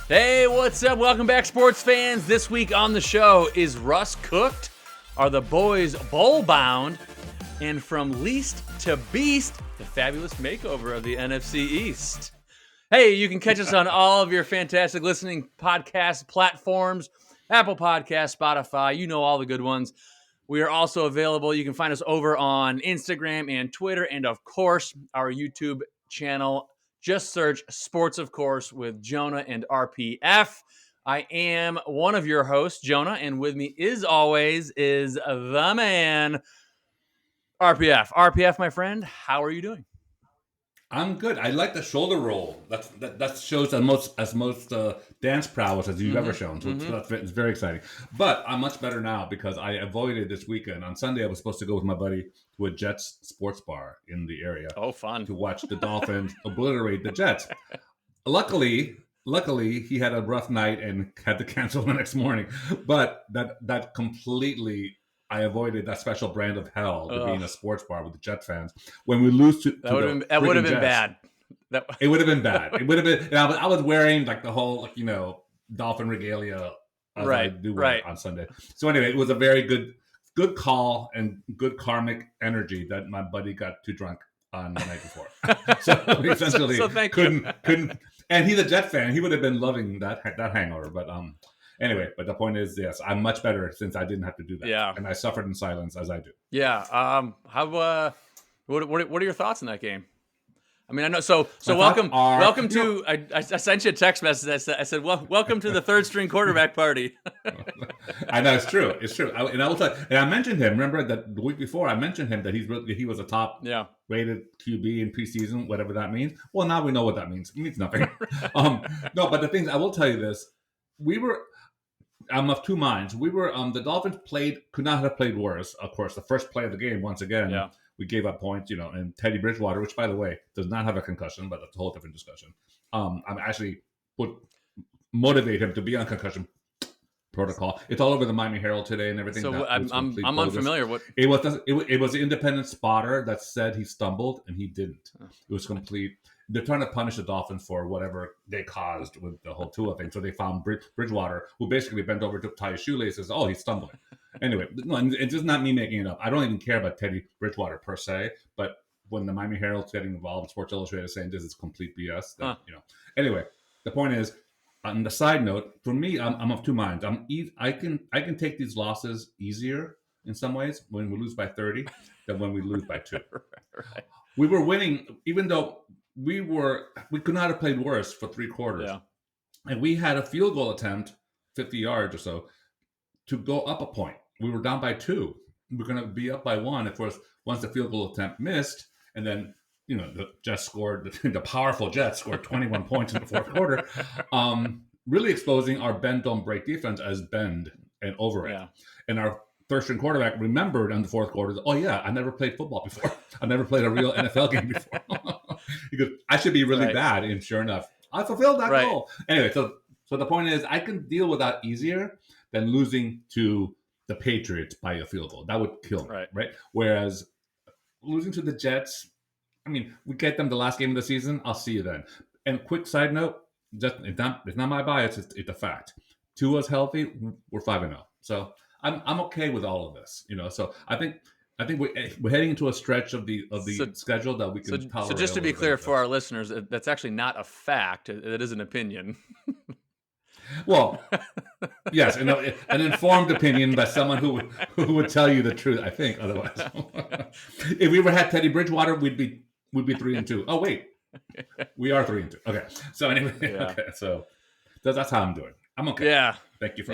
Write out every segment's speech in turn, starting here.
Hey, what's up? Welcome back, sports fans. This week on the show, is Russ cooked? Are the boys bowl bound? And from least to beast, the fabulous makeover of the NFC East. Hey, you can catch us on all of your fantastic listening podcast platforms, Apple Podcasts, Spotify, you know all the good ones. We are also available. You can find us over on Instagram and Twitter, and of course, our YouTube channel. Just search Sports, of course, with Jonah and RPF. I am one of your hosts, Jonah, and with me, as always, is the man, RPF. RPF, my friend, how are you doing? I'm good. I like the shoulder roll. That shows as most dance prowess as you've ever shown. So it's very exciting. But I'm much better now because I avoided this weekend. On Sunday, I was supposed to go with my buddy to a Jets sports bar in the area. Oh, fun. To watch the Dolphins obliterate the Jets. Luckily, he had a rough night and had to cancel the next morning. But that completely... I avoided that special brand of hell to be in a sports bar with the Jet fans. When we lose to that would have been bad. It would have been bad. It would have been. I was wearing like the whole Dolphin regalia as I do on Sunday. So anyway, it was a very good call and good karmic energy that my buddy got too drunk on the night before. So essentially, couldn't. And he's a Jet fan. He would have been loving that hangover, but Anyway, but the point is, yes, I'm much better since I didn't have to do that. Yeah. And I suffered in silence as I do. Yeah. What are your thoughts on that game? I mean, I know. So welcome to. I sent you a text message. I said, well, welcome to the third string quarterback party. I know it's true. It's true. And I mentioned him. Remember that the week before I mentioned him that he was a top rated QB in preseason, whatever that means. Well, now we know what that means. It means nothing. No, but the things I will tell you this: I'm of two minds. We were the Dolphins could not have played worse. Of course, the first play of the game, once again, we gave up points. And Teddy Bridgewater, which by the way does not have a concussion, but that's a whole different discussion. I'm actually would motivate him to be on concussion protocol. It's all over the Miami Herald today and everything. So I'm unfamiliar. What it was the independent spotter that said he stumbled and he didn't. It was complete. They're trying to punish the Dolphins for whatever they caused with the whole Tua thing. So they found Bridgewater, who basically bent over to tie his shoelaces. Oh, he's stumbling. Anyway, no, it's just not me making it up. I don't even care about Teddy Bridgewater per se, but when the Miami Herald's getting involved, Sports Illustrated saying this is complete BS. Anyway, the point is, on the side note, for me, I'm of two minds. I can take these losses easier in some ways when we lose by 30 than when we lose by 2. Right. We were winning, even though we could not have played worse for 3 quarters. Yeah. And we had a field goal attempt, 50 yards or so, to go up a point. We were down by 2. We're going to be up by 1, of course, once the field goal attempt missed. And then, the Jets scored, the powerful Jets scored 21 points in the fourth quarter, really exposing our bend, don't break defense as bend and over it. Yeah. And our third-string quarterback remembered in the fourth quarter, oh, yeah, I never played football before. I never played a real NFL game before. He goes, I should be really bad. And sure enough, I fulfilled that goal. Anyway, so the point is, I can deal with that easier than losing to the Patriots by a field goal. That would kill me, right? Whereas losing to the Jets, I mean, we get them the last game of the season. I'll see you then. And quick side note, it's not my bias. It's a fact. Tua's healthy. We're 5-0. So I'm okay with all of this. So I think we're heading into a stretch of the schedule that we can tolerate. So just to be clear for our listeners, that's actually not a fact. It is an opinion. Well, yes, an informed opinion by someone who would tell you the truth. I think otherwise, if we ever had Teddy Bridgewater, we'd be 3-2. Oh wait, we are 3-2. Okay, so anyway, okay, so that's how I'm doing. I'm okay. Yeah. Thank you for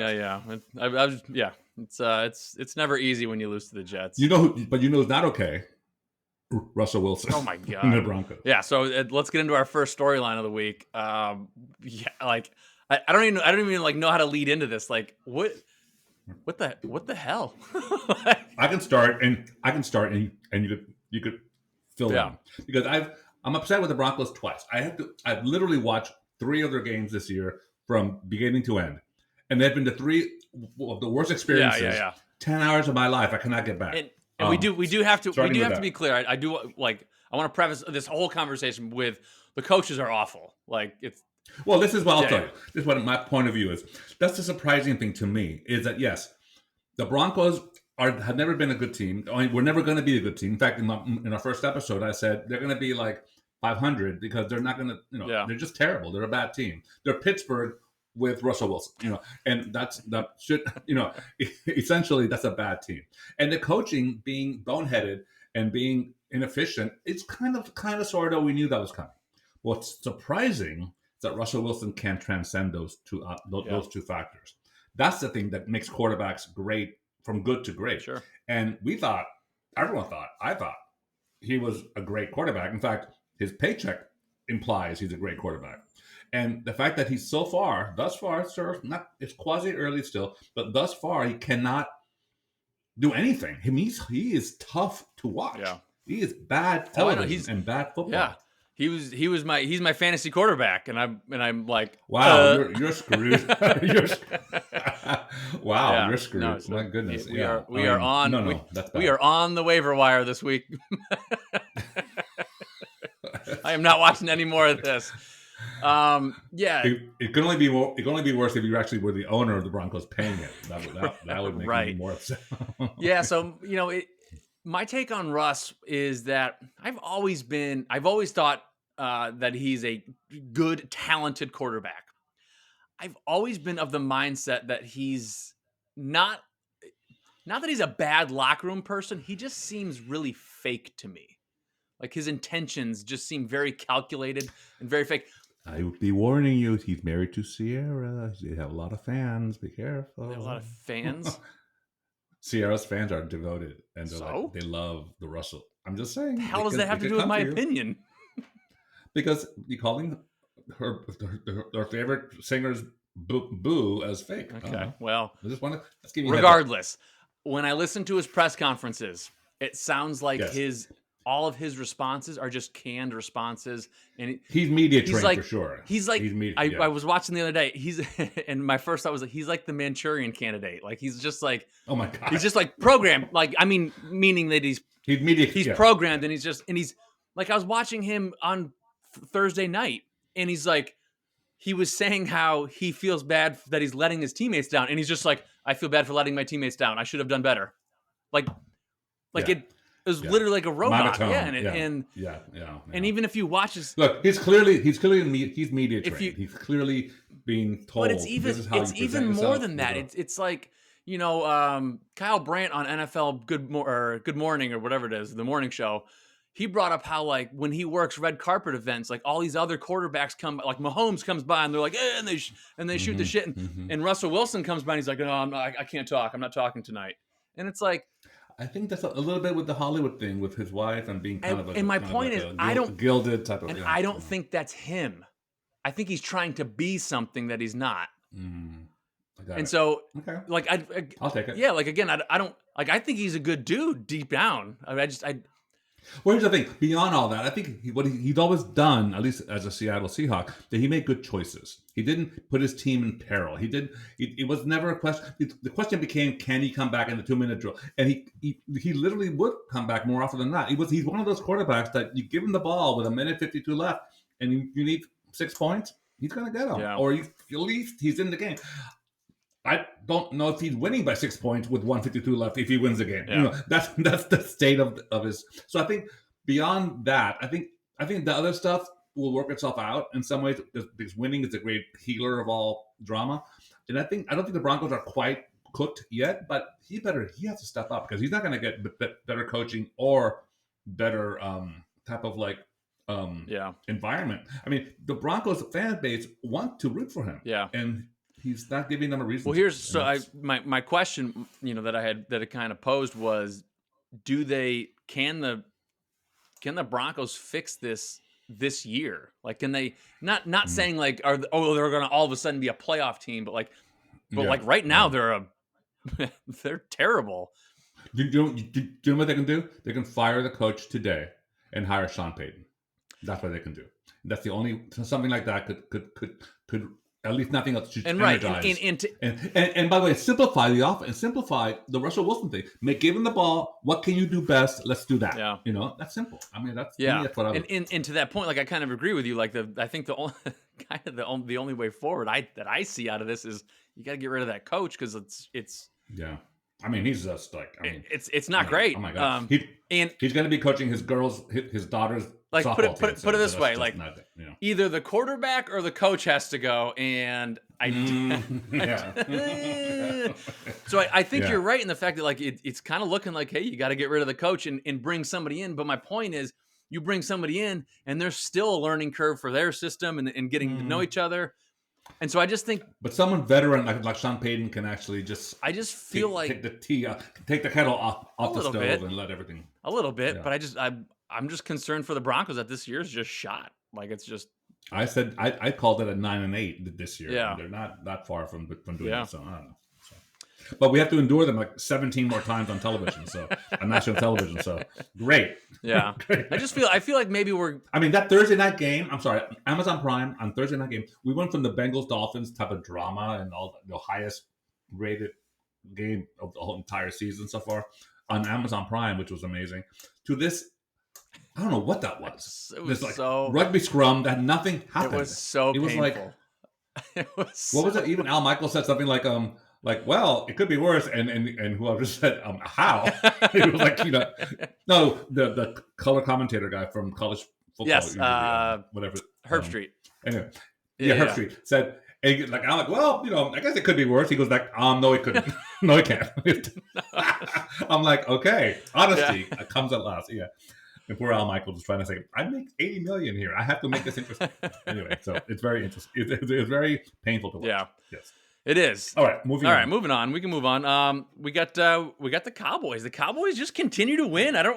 It's never easy when you lose to the Jets. But who's not okay? Russell Wilson. Oh my God. And the Broncos. Yeah. So let's get into our first storyline of the week. I don't even know how to lead into this. Like what the hell? I can start and you could fill in because I'm upset with the Broncos twice. I've literally watched 3 of their games this year from beginning to end, and they've been the 3 of the worst experiences. 10 hours of my life I cannot get back. And we do have to be clear. I want to preface this whole conversation with The coaches are awful. Like it's Well, this is what I'll tell you. This is what my point of view is. That's the surprising thing to me is that yes, the Broncos have never been a good team. I mean, we're never going to be a good team. In fact, in our first episode, I said they're going to be like 500 because they're not going to. They're just terrible. They're a bad team. They're Pittsburgh with Russell Wilson. And that should essentially that's a bad team. And the coaching being boneheaded and being inefficient, it's kind of sort of we knew that was coming. What's surprising is that Russell Wilson can transcend those two factors. That's the thing that makes quarterbacks great, from good to great. Sure. And I thought he was a great quarterback. In fact, his paycheck implies he's a great quarterback. And the fact that he's thus far, sir, it's quasi early still, but thus far he cannot do anything. He is tough to watch. Yeah. He is bad television and bad football. Yeah. He's my fantasy quarterback, and I'm like, wow, you're screwed. Wow, yeah, you're screwed. No, so my goodness. We are on the waiver wire this week. I am not watching any more of this. Yeah, it can only be worse if you actually were the owner of the Broncos paying it. That would make me more upset. Yeah, so my take on Russ is that I've always thought that he's a good, talented quarterback. I've always been of the mindset that he's not that he's a bad locker room person. He just seems really fake to me. Like his intentions just seem very calculated and very fake. I would be warning you, he's married to Sierra. They have a lot of fans. Be careful. They have a lot of fans? Sierra's fans are devoted, and they love the Russell. I'm just saying. How does that have to do with my opinion? Because you calling her favorite singer's boo as fake. Okay, well, I just want to. Let's give you regardless, when I listen to his press conferences, it sounds like all of his responses are just canned responses, and he's media trained for sure. I was watching the other day. And my first thought was he's like the Manchurian Candidate. Like he's just like, oh my god, he's just like programmed. Like meaning that he's programmed, and he's like, I was watching him on Thursday night, and he was saying how he feels bad that he's letting his teammates down, and he's just like, I feel bad for letting my teammates down. I should have done better. It was literally like a robot. Monotone. And even if you watch his he's media trained. He's clearly being told. But it's even more than that. It's like Kyle Brandt on NFL Good Morning or whatever it is, the morning show. He brought up how when he works red carpet events, all these other quarterbacks come, like Mahomes comes by and they're like, and they shoot the shit, and Russell Wilson comes by and he's like, no, I can't talk. I'm not talking tonight. And it's like, I think that's a little bit with the Hollywood thing with his wife and being kind of a. And my point is, I don't gilded type of. And I don't think that's him. I think he's trying to be something that he's not. So, I'll take it. Yeah, again, I don't I think he's a good dude deep down. Well, here's the thing. Beyond all that, I think what he's always done, at least as a Seattle Seahawk, that he made good choices. He didn't put his team in peril. It was never a question. The question became, can he come back in the 2-minute drill? And he literally would come back more often than not. He's one of those quarterbacks that you give him the ball with 1:52 left, and you need 6 points. He's going to get them, or at least he's in the game. I don't know if he's winning by 6 points with 1:52 left if he wins the game. Yeah. That's the state of his. So I think beyond that, I think the other stuff will work itself out in some ways because winning is a great healer of all drama. And I don't think the Broncos are quite cooked yet, but he has to step up because he's not going to get better coaching or better type of environment. I mean, the Broncos fan base want to root for him. Yeah. And he's not giving them a reason. Well, my question, that I kind of posed was, can the Broncos fix this year? Can they not saying they're going to all of a sudden be a playoff team, but right now they're terrible. Do you know what they can do? They can fire the coach today and hire Sean Payton. That's what they can do. That's the only something like that could at least nothing else to And right, energize. And by the way, simplify the offense, simplify the Russell Wilson thing. Give him the ball. What can you do best? Let's do that. Yeah. That's simple. I mean, to yeah. me, that's what I would. And to that point, like I kind of agree with you. Like I think the only kind of the only way forward that I see out of this is you got to get rid of that coach because it's yeah. I mean, he's just like it's not great. Oh my god. He's going to be coaching his daughters. Like put it this way, like either the quarterback or the coach has to go, and So I think you're right in the fact that like it's kind of looking like, hey, you got to get rid of the coach and bring somebody in. But my point is, you bring somebody in, and there's still a learning curve for their system and getting to know each other. And so I just think, but someone veteran like Sean Payton can actually I just feel take the kettle off the stove and let everything a little bit. But I'm just concerned for the Broncos that this year's just shot. Like it's just. I said I called it a 9-8 this year. Yeah, they're not that far from doing it. So I don't know. But we have to endure them like 17 more times on television. So on national television. So great. Yeah. Great. I feel like maybe I mean, that Thursday night game. I'm sorry, Amazon Prime on Thursday night game. We went from the Bengals Dolphins type of drama and all the highest rated game of the whole entire season so far on Amazon Prime, which was amazing, to this. I don't know what that was. It was this so rugby scrum that nothing happened. It was so painful. It was what was it? Even Al Michaels said something like, well, it could be worse. And whoever said, how? It was like, no, the color commentator guy from college football. Yes, whatever. Herb Street. Anyway, Herb Street said, and like, I'm like, well, I guess it could be worse. He goes like, no, it couldn't. No, it can't. I'm like, okay, honesty comes at last. Yeah. And poor Al Michaels was trying to say, I make $80 million here. I have to make this interesting. Anyway, so it's very interesting. It's very painful to watch. Yeah. Yes. It is. All right, moving on. Moving on. We can move on. We got the Cowboys. The Cowboys just continue to win. Do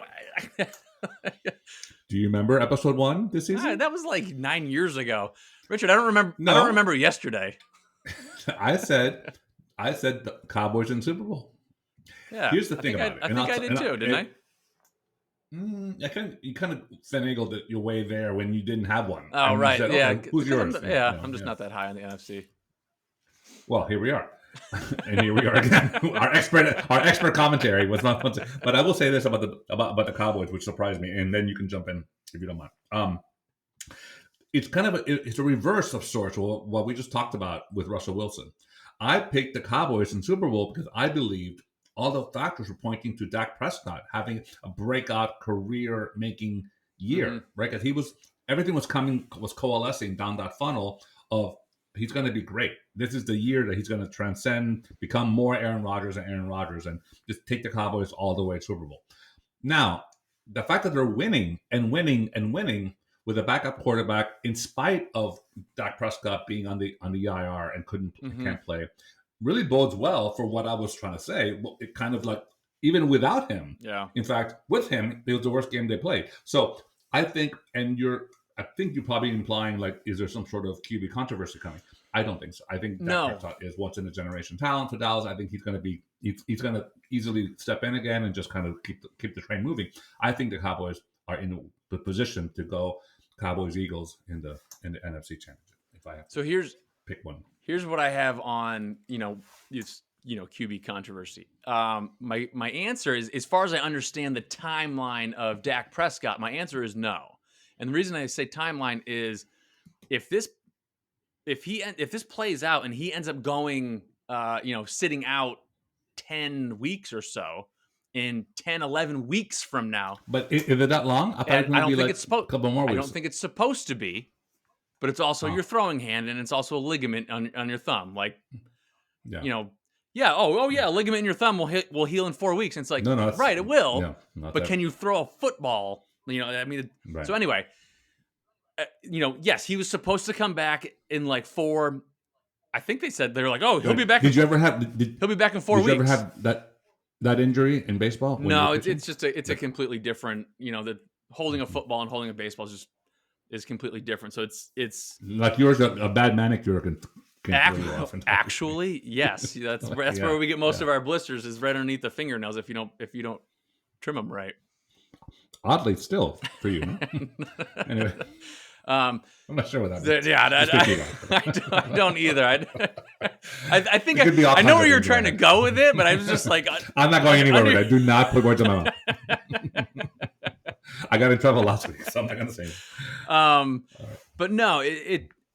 you remember episode 1 this season? That was like 9 years ago. Richard, I don't remember. No. I don't remember yesterday. I said the Cowboys in Super Bowl. Yeah. Here's the thing about it. I think I did too, didn't I? You kind of finagled your way there when you didn't have one. Oh, right. Said, yeah. Who's yours? I'm just not that high on the NFC. Well, here we are. And here we are again. Our expert commentary was not. But I will say this about the Cowboys, which surprised me, and then you can jump in if you don't mind. It's kind of it's a reverse of sorts. What we just talked about with Russell Wilson. I picked the Cowboys in Super Bowl because I believed all the factors were pointing to Dak Prescott having a breakout career-making year, right? Because everything was coalescing down that funnel of he's going to be great. This is the year that he's going to transcend, become more Aaron Rodgers and just take the Cowboys all the way to Super Bowl. Now, the fact that they're winning and winning and winning with a backup quarterback, in spite of Dak Prescott being on the IR and can't play, really bodes well for what I was trying to say. It kind of like, even without him. Yeah. In fact, with him, it was the worst game they played. So I think, you're probably implying like, is there some sort of QB controversy coming? I don't think so. I think Dak Prescott is once in a generation talent for Dallas. I think he's going to easily step in again and just kind of keep the train moving. I think the Cowboys are in the position to go Cowboys Eagles in the NFC Championship. If I have to pick one. Here's what I have on, QB controversy. My answer is, as far as I understand the timeline of Dak Prescott, my answer is no. And the reason I say timeline is if this plays out and he ends up going, sitting out 10 weeks or so, in 10, 11 weeks from now. But is it that long? I don't think it's supposed. A couple more weeks. I don't think it's supposed to be. But it's also your throwing hand, and it's also a ligament on your thumb. Like, a ligament in your thumb will heal in 4 weeks. And it's like, right, it will. Yeah, but can you throw a football? Right. So anyway, yes, he was supposed to come back in like 4. I think they said they're like, he'll be back. He'll be back in 4 weeks. Did you ever have that injury in baseball? No, it's just a completely different. The holding a football and holding a baseball is completely different. So it's like yours. A bad manicure can actually, yes, that's where we get most of our blisters is right underneath the fingernails if you don't trim them right. Oddly, still for you. Huh? Anyway, Um, I'm not sure what that means. I don't either. I think It could be all I know kinds where of you're things trying to going go with it, but I was just like, I'm not going anywhere with it. I do not put words in my mouth. I got in trouble last week, so I'm not going to say it. But no,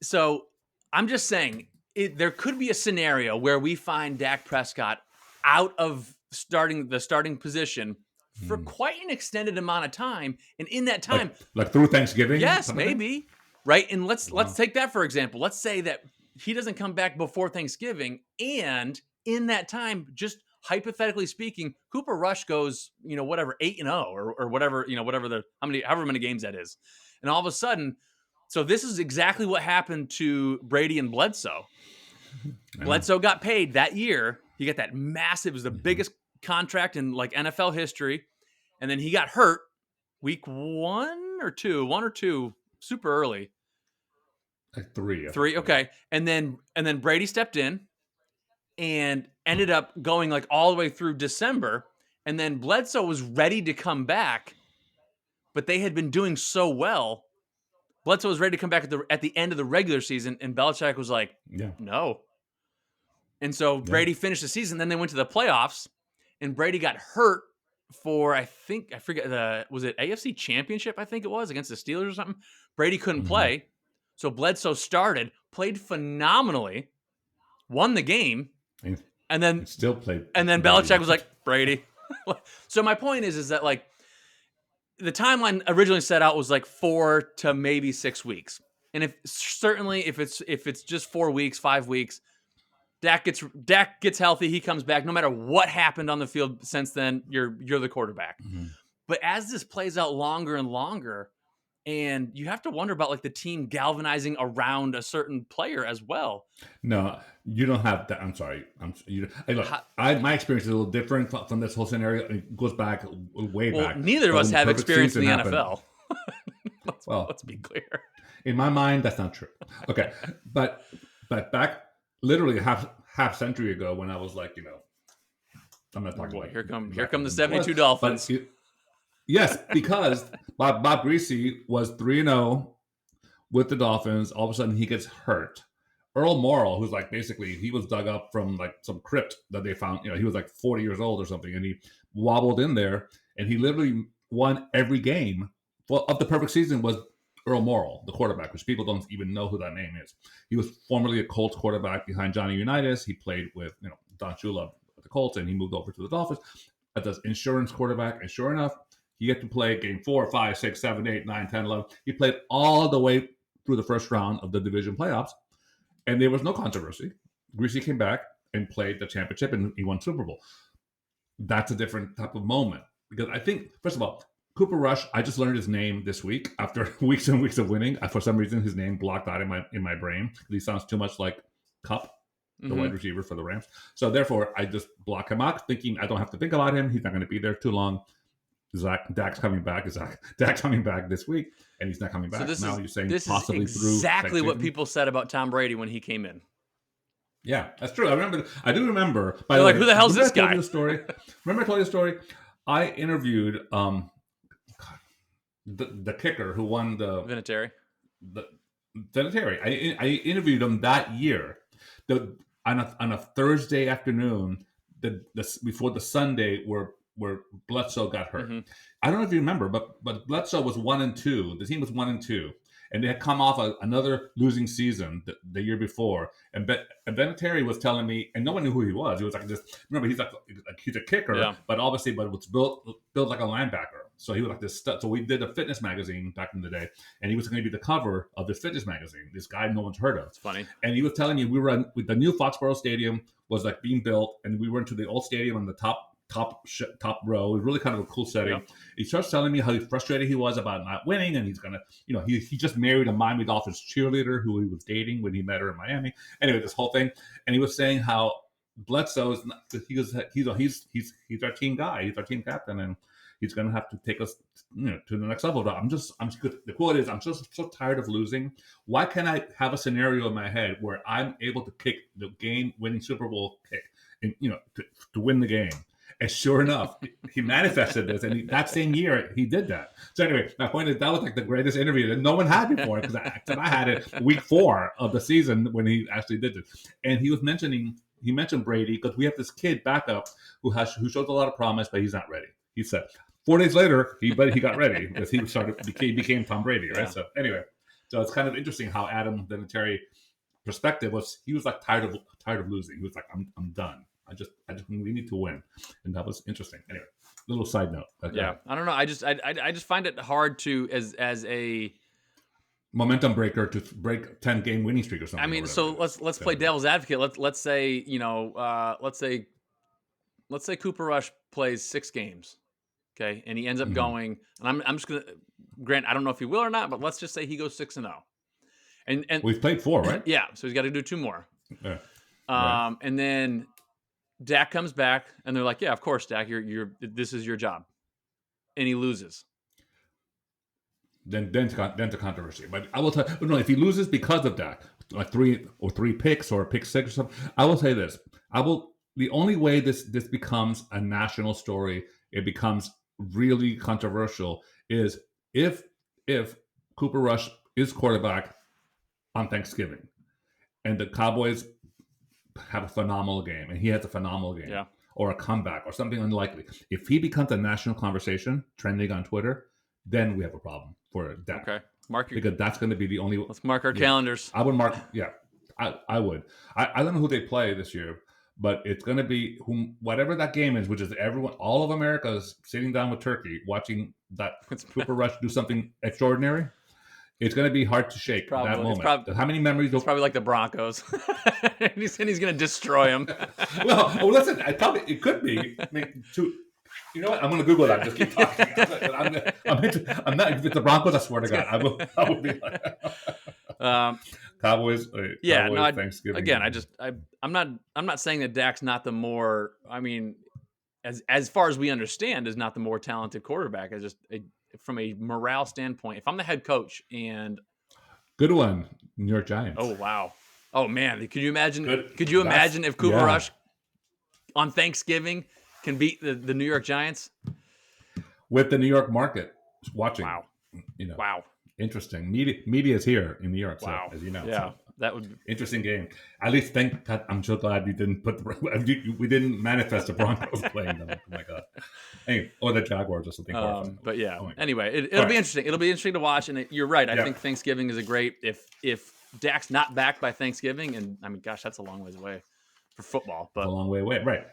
so I'm just saying there could be a scenario where we find Dak Prescott out of the starting position for quite an extended amount of time, and in that time, like through Thanksgiving. yes, maybe, right? And let's take that for example. Let's say that he doesn't come back before Thanksgiving, and in that time, just hypothetically speaking, Cooper Rush goes, whatever 8-0 or whatever, whatever however many games that is, and all of a sudden, so this is exactly what happened to Brady and Bledsoe. Bledsoe got paid that year. He got that massive, it was the biggest contract in like NFL history. And then he got hurt week one or two, super early. Like three. Okay. And then Brady stepped in and ended up going like all the way through December. And then Bledsoe was ready to come back, but they had been doing so well. Bledsoe was ready to come back at the end of the regular season, and Belichick was like, no. And so Brady finished the season. Then they went to the playoffs, and Brady got hurt for, I forget, was it AFC Championship, I think it was, against the Steelers or something? Brady couldn't play. So Bledsoe started, played phenomenally, won the game, and then still played. And then Belichick was like, Brady. So my point is that like the timeline originally set out was like 4 to maybe 6 weeks. And if it's just 4 weeks, 5 weeks, Dak gets healthy, he comes back. No matter what happened on the field since then, you're the quarterback. But as this plays out longer and longer, and you have to wonder about like the team galvanizing around a certain player as well. No, you don't have that. I'm sorry. My experience is a little different from this whole scenario. It goes back way back. Neither of us have experience in the NFL. Let's be clear. In my mind, that's not true. Okay, but back literally half century ago, when I was like, I'm not talking about here come the 72 Dolphins. Yes, because Bob Greasy was 3-0 with the Dolphins. All of a sudden, he gets hurt. Earl Morrall, who's like basically, he was dug up from like some crypt that they found. He was like 40 years old or something, and he wobbled in there, and he literally won every game. Well, of the perfect season was Earl Morrall, the quarterback, which people don't even know who that name is. He was formerly a Colts quarterback behind Johnny Unitas. He played with Don Shula at the Colts, and he moved over to the Dolphins as an insurance quarterback. And sure enough, he had to play game 4, 5, 6, 7, 8, 9, 10, 11. He played all the way through the first round of the division playoffs, and there was no controversy. Greasy came back and played the championship, and he won Super Bowl. That's a different type of moment. Because I think, first of all, Cooper Rush, I just learned his name this week after weeks and weeks of winning. For some reason, his name blocked out in my brain. He sounds too much like Kupp, the wide receiver for the Rams. So therefore, I just block him out, thinking I don't have to think about him. He's not going to be there too long. Dak's coming back. Dak's coming back this week, and he's not coming back. So now you're saying this possibly is through exactly what people said about Tom Brady when he came in. Yeah, that's true. I do remember. By the way, who the hell's this guy? Remember I told you the story? I interviewed the kicker who won the Vinatieri. I interviewed him that year, on a Thursday afternoon, before the Sunday where Bledsoe got hurt. I don't know if you remember, but Bledsoe was 1-2. The team was 1-2, and they had come off another losing season the year before. And Vinatieri was telling me, and no one knew who he was. He was like this. Remember, he's a kicker, but it was built like a linebacker. So he was like this stud. So we did a fitness magazine back in the day, and he was going to be the cover of this fitness magazine. This guy no one's heard of. It's funny. And he was telling me we were with the new Foxborough Stadium was like being built, and we went to the old stadium on the top row. It was really kind of a cool setting. Yeah. He starts telling me how frustrated he was about not winning, and he's gonna, he just married a Miami Dolphins cheerleader who he was dating when he met her in Miami. Anyway, this whole thing, and he was saying how Bledsoe is he's our team guy, he's our team captain, and he's gonna have to take us to the next level. The quote is, I'm just so tired of losing. Why can't I have a scenario in my head where I'm able to kick the game-winning Super Bowl kick, and to win the game? And sure enough, he manifested this, and that same year he did that. So anyway, my point is that was like the greatest interview that no one had before, because I had it week 4 of the season when he actually did it, and he mentioned Brady because we have this kid backup who shows a lot of promise, but he's not ready. He said 4 days later he got ready because he became Tom Brady, right? Yeah. So anyway, so it's kind of interesting how Adam Vinatieri perspective was. He was like tired of losing. He was like, I'm done. We need to win, and that was interesting. Anyway, little side note. Okay. Yeah, I don't know. I just find it hard to as a momentum breaker to break 10-game winning streak or something. I mean, so let's play devil's advocate. Let's say let's say Cooper Rush plays 6 games, okay, and he ends up going. And I'm just gonna grant I don't know if he will or not, but let's just say he goes 6-0. And we've played 4, right? Yeah, so he's got to do 2 more. Yeah. Right. And then Dak comes back, and they're like, "Yeah, of course, Dak, this is your job," and he loses. Then the controversy. But I will tell you, no, if he loses because of Dak, like 3 picks or a pick 6 or something, I will say this: the only way this becomes a national story, it becomes really controversial, is if Cooper Rush is quarterback on Thanksgiving, and the Cowboys have a phenomenal game, and he has a phenomenal game, yeah, or a comeback, or something unlikely. If he becomes a national conversation, trending on Twitter, then we have a problem for Dak. Okay, because that's going to be the only. Let's mark our calendars. I would mark. Yeah, I would. I don't know who they play this year, but it's going to be whatever that game is, which is all of America is sitting down with turkey watching that Cooper Rush do something extraordinary. It's going to be hard to shake that moment. How many memories? It's probably like the Broncos, and he's going to destroy them. well, listen, it could be. I mean, you know what? I'm going to Google that. Just keep talking. I'm not. If it's the Broncos, I swear to God, I would be like Cowboys. Yeah, Cowboys, Thanksgiving. Again, I'm not saying that Dak's not the more. I mean, as far as we understand, is not the more talented quarterback. It's just from a morale standpoint, if I'm the head coach and good one, New York Giants. Oh wow. Oh man, could you imagine? Could you imagine if Cooper Rush on Thanksgiving can beat the New York Giants with the New York market watching? Wow. Wow. Interesting. Media is here in New York. Wow. So, as you know. Yeah. So. That would interesting game. At least thank God, I'm so glad we didn't we didn't manifest the Broncos playing them. Oh my God. Anyway, or the Jaguars or something. But yeah. Anyway, it'll be interesting. It'll be interesting to watch. And you're right. I think Thanksgiving is a great if Dak's not back by Thanksgiving, and I mean, gosh, that's a long ways away for football. But a long way away, right?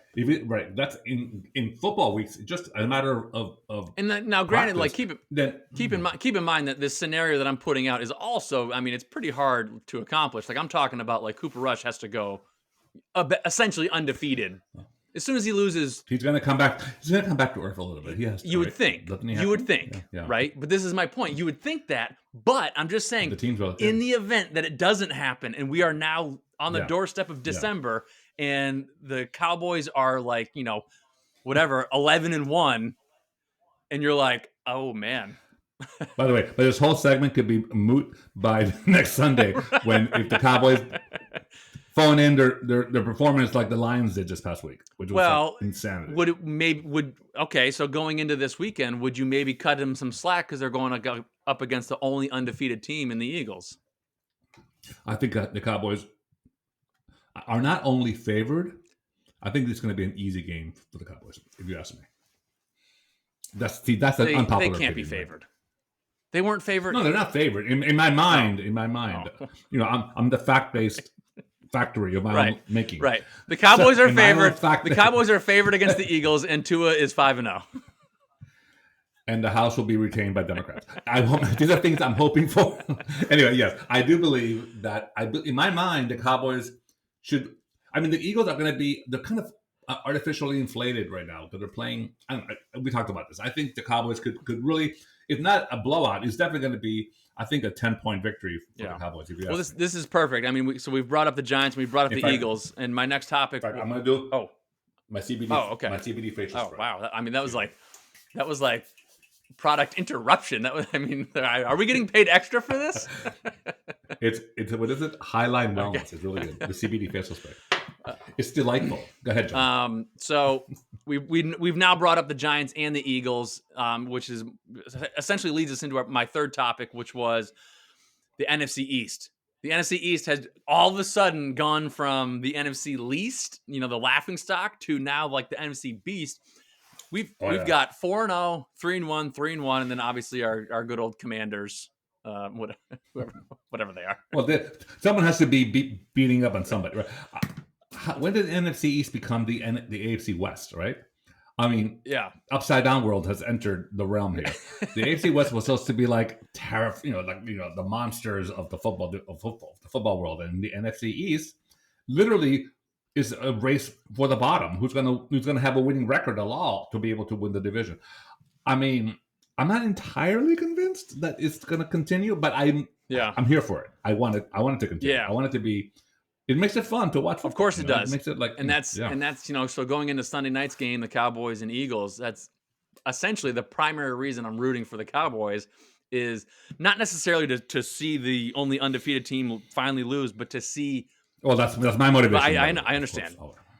Right. That's in football weeks. Just a matter of. And then, now, granted, like keep in mind that this scenario that I'm putting out is also, I mean, it's pretty hard to accomplish. Like I'm talking about, like Cooper Rush has to go essentially undefeated. As soon as he loses, he's going to come back. He's going to come back to earth a little bit. He has to, you would think. You would think, right? But this is my point. You would think that, but I'm just saying, the team's in the event that it doesn't happen, and we are now on the doorstep of December, and the Cowboys are like, 11-1, and you're like, oh man. By the way, but this whole segment could be moot by next Sunday if the Cowboys phone in their performance like the Lions did this past week, which was insanity. Okay, so going into this weekend, would you maybe cut them some slack because they're going to go up against the only undefeated team in the Eagles? I think the Cowboys are not only favored. I think it's going to be an easy game for the Cowboys, if you ask me. That's an unpopular opinion. They can't be favored. They weren't favored. No, they're not favored. In my mind, I'm the fact-based factory of my own making. Right. The Cowboys are favored. The Cowboys are favored against the Eagles, and Tua is 5-0. And the House will be retained by Democrats. These are things I'm hoping for. Anyway, yes, I do believe that. In my mind, the Cowboys should. I mean, the Eagles are going to be. They're kind of artificially inflated right now because they're playing. We talked about this. I think the Cowboys could really, if not a blowout, it's definitely going to be, I think, a 10-point victory for the Cowboys. Well, this is perfect. I mean, we've brought up the Giants, we've brought up the Eagles, and my next topic. In fact, I'm going to do my CBD. Oh, okay. My CBD facial spray. Oh, wow. I mean, that was like product interruption. That was. I mean, are we getting paid extra for this? It's what is it? Highline Wellness. It's really good. The CBD facial spray. It's delightful. Go ahead, John. So we've now brought up the Giants and the Eagles, which is essentially leads us into my third topic, which was the NFC East. The NFC East has all of a sudden gone from the NFC least, the laughing stock, to now like the NFC beast. We've got 4-0, 3-1, 3-1, and then obviously our good old Commanders, whatever they are. Well, someone has to be beating up on somebody, right? When did the NFC East become the AFC West, right? I mean, yeah, upside down world has entered the realm here. The AFC West was supposed to be like the monsters of the football world, and the NFC East literally is a race for the bottom. Who's gonna have a winning record at all to be able to win the division? I mean, I'm not entirely convinced that it's gonna continue, but I'm here for it. I want it to continue. Yeah. I want it to be. It makes it fun to watch football. Of course it does. It makes it and that's so going into Sunday night's game, the Cowboys and Eagles, that's essentially the primary reason I'm rooting for the Cowboys, is not necessarily to see the only undefeated team finally lose, but to see. Well, that's my motivation. I understand,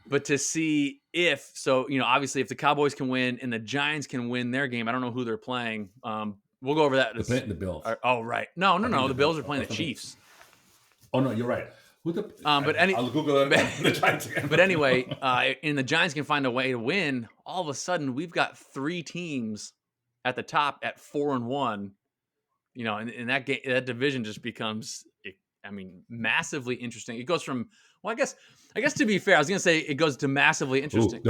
but to see obviously if the Cowboys can win and the Giants can win their game, I don't know who they're playing. We'll go over that. The Bills. Oh right, no, the Bills are playing the Chiefs. Oh no, you're right. I'll Google it. The Giants again. But anyway, and the Giants can find a way to win. All of a sudden, we've got 3 teams at the top at 4-1. And that game, that division just becomes, massively interesting. It goes from, I guess to be fair, I was gonna say it goes to massively interesting.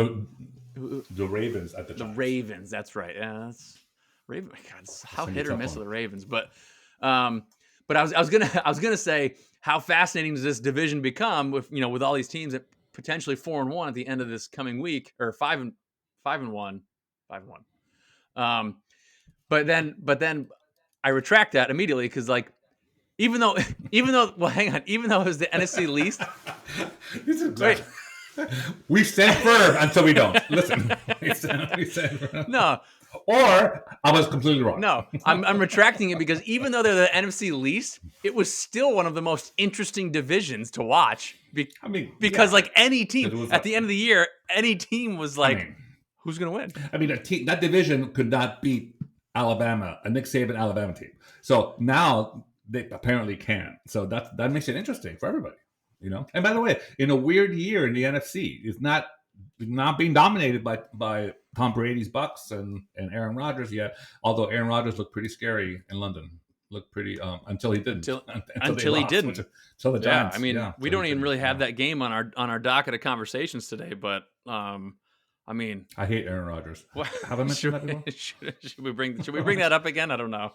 The Ravens at the Giants. The Ravens, that's right. Yeah, that's Ravens. God, how hit or miss with the Ravens, but I was gonna say, how fascinating does this division become with all these teams at potentially 4-1 at the end of this coming week, or 5-1. But then I retract that immediately, because even though hang on, even though it was the NFC least, wait. We stand firm until we don't. Listen, we stand firm. No. Or I was completely wrong. No, I'm retracting it, because even though they're the NFC least, it was still one of the most interesting divisions to watch. Because any team at the end of the year, any team was who's going to win? I mean, that division could not beat Alabama, a Nick Saban Alabama team. So now they apparently can. So that makes it interesting for everybody. And by the way, in a weird year in the NFC, it's not being dominated by Tom Brady's Bucks and Aaron Rodgers yet. Although Aaron Rodgers looked pretty scary in London, looked pretty until he didn't. Until he didn't. So the Giants. We don't even really have that game on our docket of conversations today. But I hate Aaron Rodgers. Have I mentioned that before? Should we bring that up again? I don't know.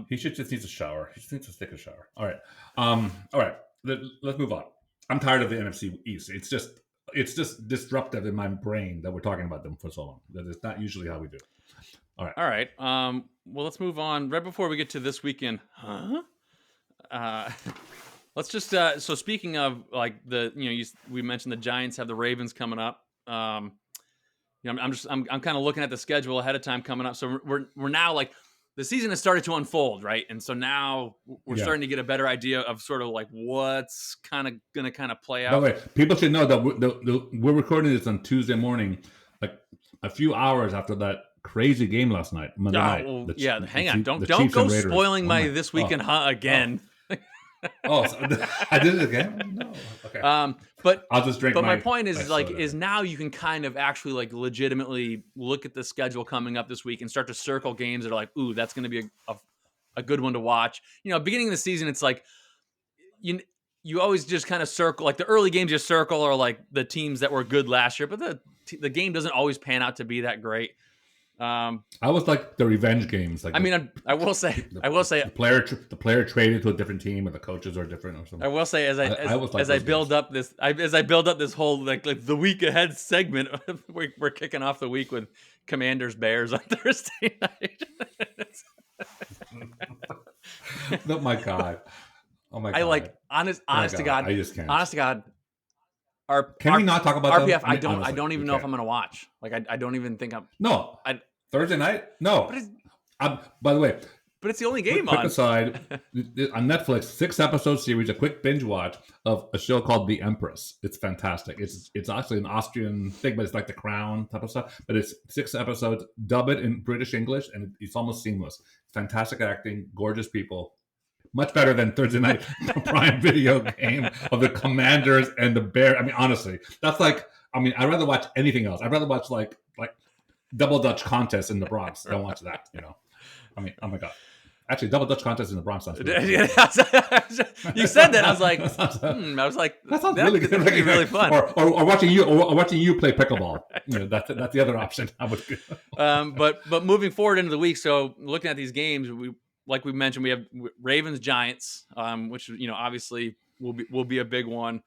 He just needs a shower. He just needs to take a shower. All right. All right. Let's move on. I'm tired of the NFC East. It's just disruptive in my brain that we're talking about them for so long. That is not usually how we do. All right. Well, let's move on. Right before we get to this weekend, let's just. So speaking of we mentioned the Giants have the Ravens coming up. I'm kind of looking at the schedule ahead of time coming up. So we're now the season has started to unfold, right? And so now we're starting to get a better idea of sort of what's kind of going to kind of play out. By the way, people should know that we're recording this on Tuesday morning, a few hours after that crazy game last night, Monday night. Well, hang on. Don't go spoiling my this weekend again. So I did it again? No. Okay. But I'll just drink. But my point is now you can kind of actually legitimately look at the schedule coming up this week and start to circle games that are ooh, that's going to be a good one to watch. Beginning of the season, it's you always just kind of circle, the early games you circle are the teams that were good last year, but the game doesn't always pan out to be that great. I was the revenge games. I will say the player traded to a different team, and the coaches are different or something. I will say as I build up this whole the week ahead segment, we're kicking off the week with Commanders Bears on Thursday night. Oh my god! Honest to God, I just can't. Honest to God. Can we not talk about RPF? them? I don't even know if I'm going to watch. I don't even think I'm. No. Thursday night? No. By the way, But it's the only game quick on. aside, on Netflix, 6-episode series, a quick binge watch of a show called The Empress. It's fantastic. It's actually an Austrian thing, but it's like The Crown type of stuff. But it's 6 episodes, dub it in British English, and it's almost seamless. Fantastic acting, gorgeous people. Much better than Thursday night Prime Video game of the Commanders and the Bears. I mean, honestly, that's like, I'd rather watch anything else. I'd rather watch like Double Dutch Contest in the Bronx. Don't watch that, I mean, oh my God. Actually, Double Dutch Contest in the Bronx sounds really You said that, I was like, that sounds really good. good. That'd be really fun. Or watching you play pickleball. That's the other option. I would. But moving forward into the week, so looking at these games, like we mentioned, we have Ravens Giants, which obviously will be a big one.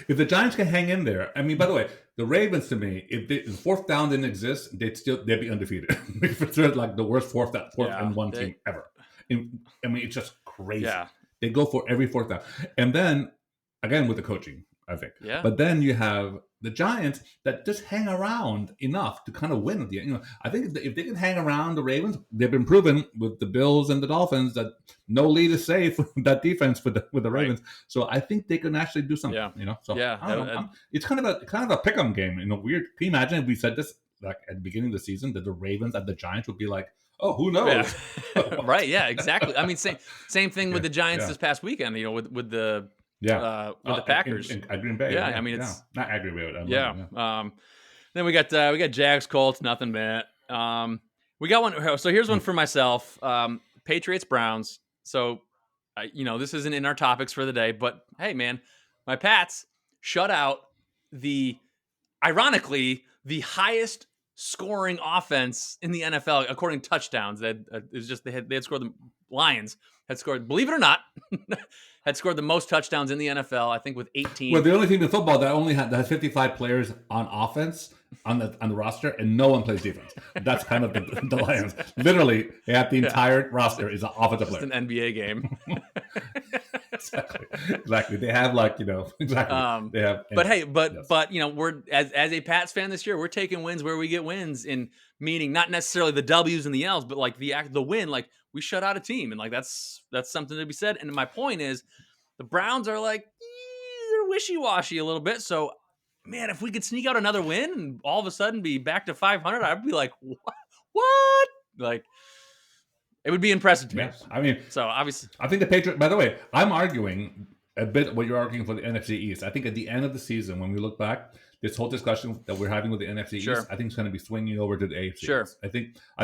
If the Giants can hang in there, I mean, by the way, the Ravens to me, if the fourth down didn't exist, they'd be undefeated. They're like the worst fourth and one team ever. I mean, it's just crazy. Yeah. They go for every fourth down, and then again with the coaching, I think. Yeah. But then you have the Giants that just hang around enough to kind of win at the end. I think if they can hang around the Ravens, they've been proven with the Bills and the Dolphins that no lead is safe with that defense with the Ravens. So I think they can actually do something. Yeah. So I don't know. It's kind of a pick'em game. Weird. Can you imagine if we said this like at the beginning of the season that the Ravens and the Giants would be like, oh, who knows? Yeah. Right. Yeah. Exactly. I mean, same thing with the Giants this past weekend. With the Packers at Green Bay. Yeah, I mean it's not at Green Bay. Then we got Jags Colts, nothing bad. We got one. So here's one for myself. Patriots Browns. So this isn't in our topics for the day, but hey, man, my Pats shut out ironically the highest scoring offense in the NFL according to touchdowns. That is just they had scored the Lions had scored. Believe it or not. Had scored the most touchdowns in the NFL, I think, with 18. Well, the only team in football that has 55 players on offense on the roster, and no one plays defense. That's kind of the Lions. Literally, they have the entire roster is an offensive player. It's an NBA game. Exactly. They have exactly. They have. But we're as a Pats fan this year, we're taking wins where we get wins, in meaning not necessarily the W's and the L's, but like the win, like we shut out a team, and like that's something to be said. And my point is, the Browns are like they're wishy-washy a little bit. So, man, if we could sneak out another win and all of a sudden be back to 500, I'd be like, what? Like, it would be impressive to me. Yes. I mean, so obviously, I think the Patriots. By the way, I'm arguing a bit what you're arguing for the NFC East. I think at the end of the season, when we look back, this whole discussion that we're having with the NFC East, I think it's going to be swinging over to the AFC. Sure. I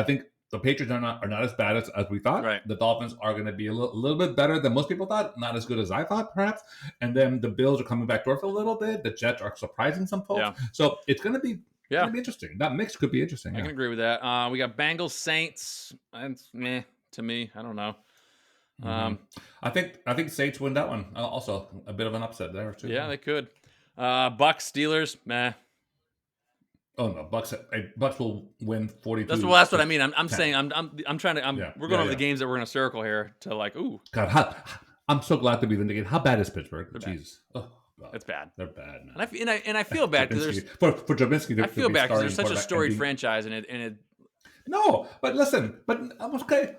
think the Patriots are not as bad as we thought. Right. The Dolphins are going to be a little bit better than most people thought. Not as good as I thought, perhaps. And then the Bills are coming back to earth a little bit. The Jets are surprising some folks. Yeah. So it's going to be interesting. That mix could be interesting. I can agree with that. We got Bengals Saints. That's meh to me. I don't know. I think Saints win that one. Also, a bit of an upset there too. Yeah, they could. Bucks Steelers. Meh. Oh no, Bucks will win 42. That's what I mean. I'm saying I'm trying to. We're going over the games that we're going to circle here to like. Ooh, God, I'm so glad to be vindicated. How bad is Pittsburgh? Jesus, oh God, it's bad. They're bad, man. And I feel bad because for Trubisky. I feel bad because there's such a storied franchise and it. No, but listen, okay,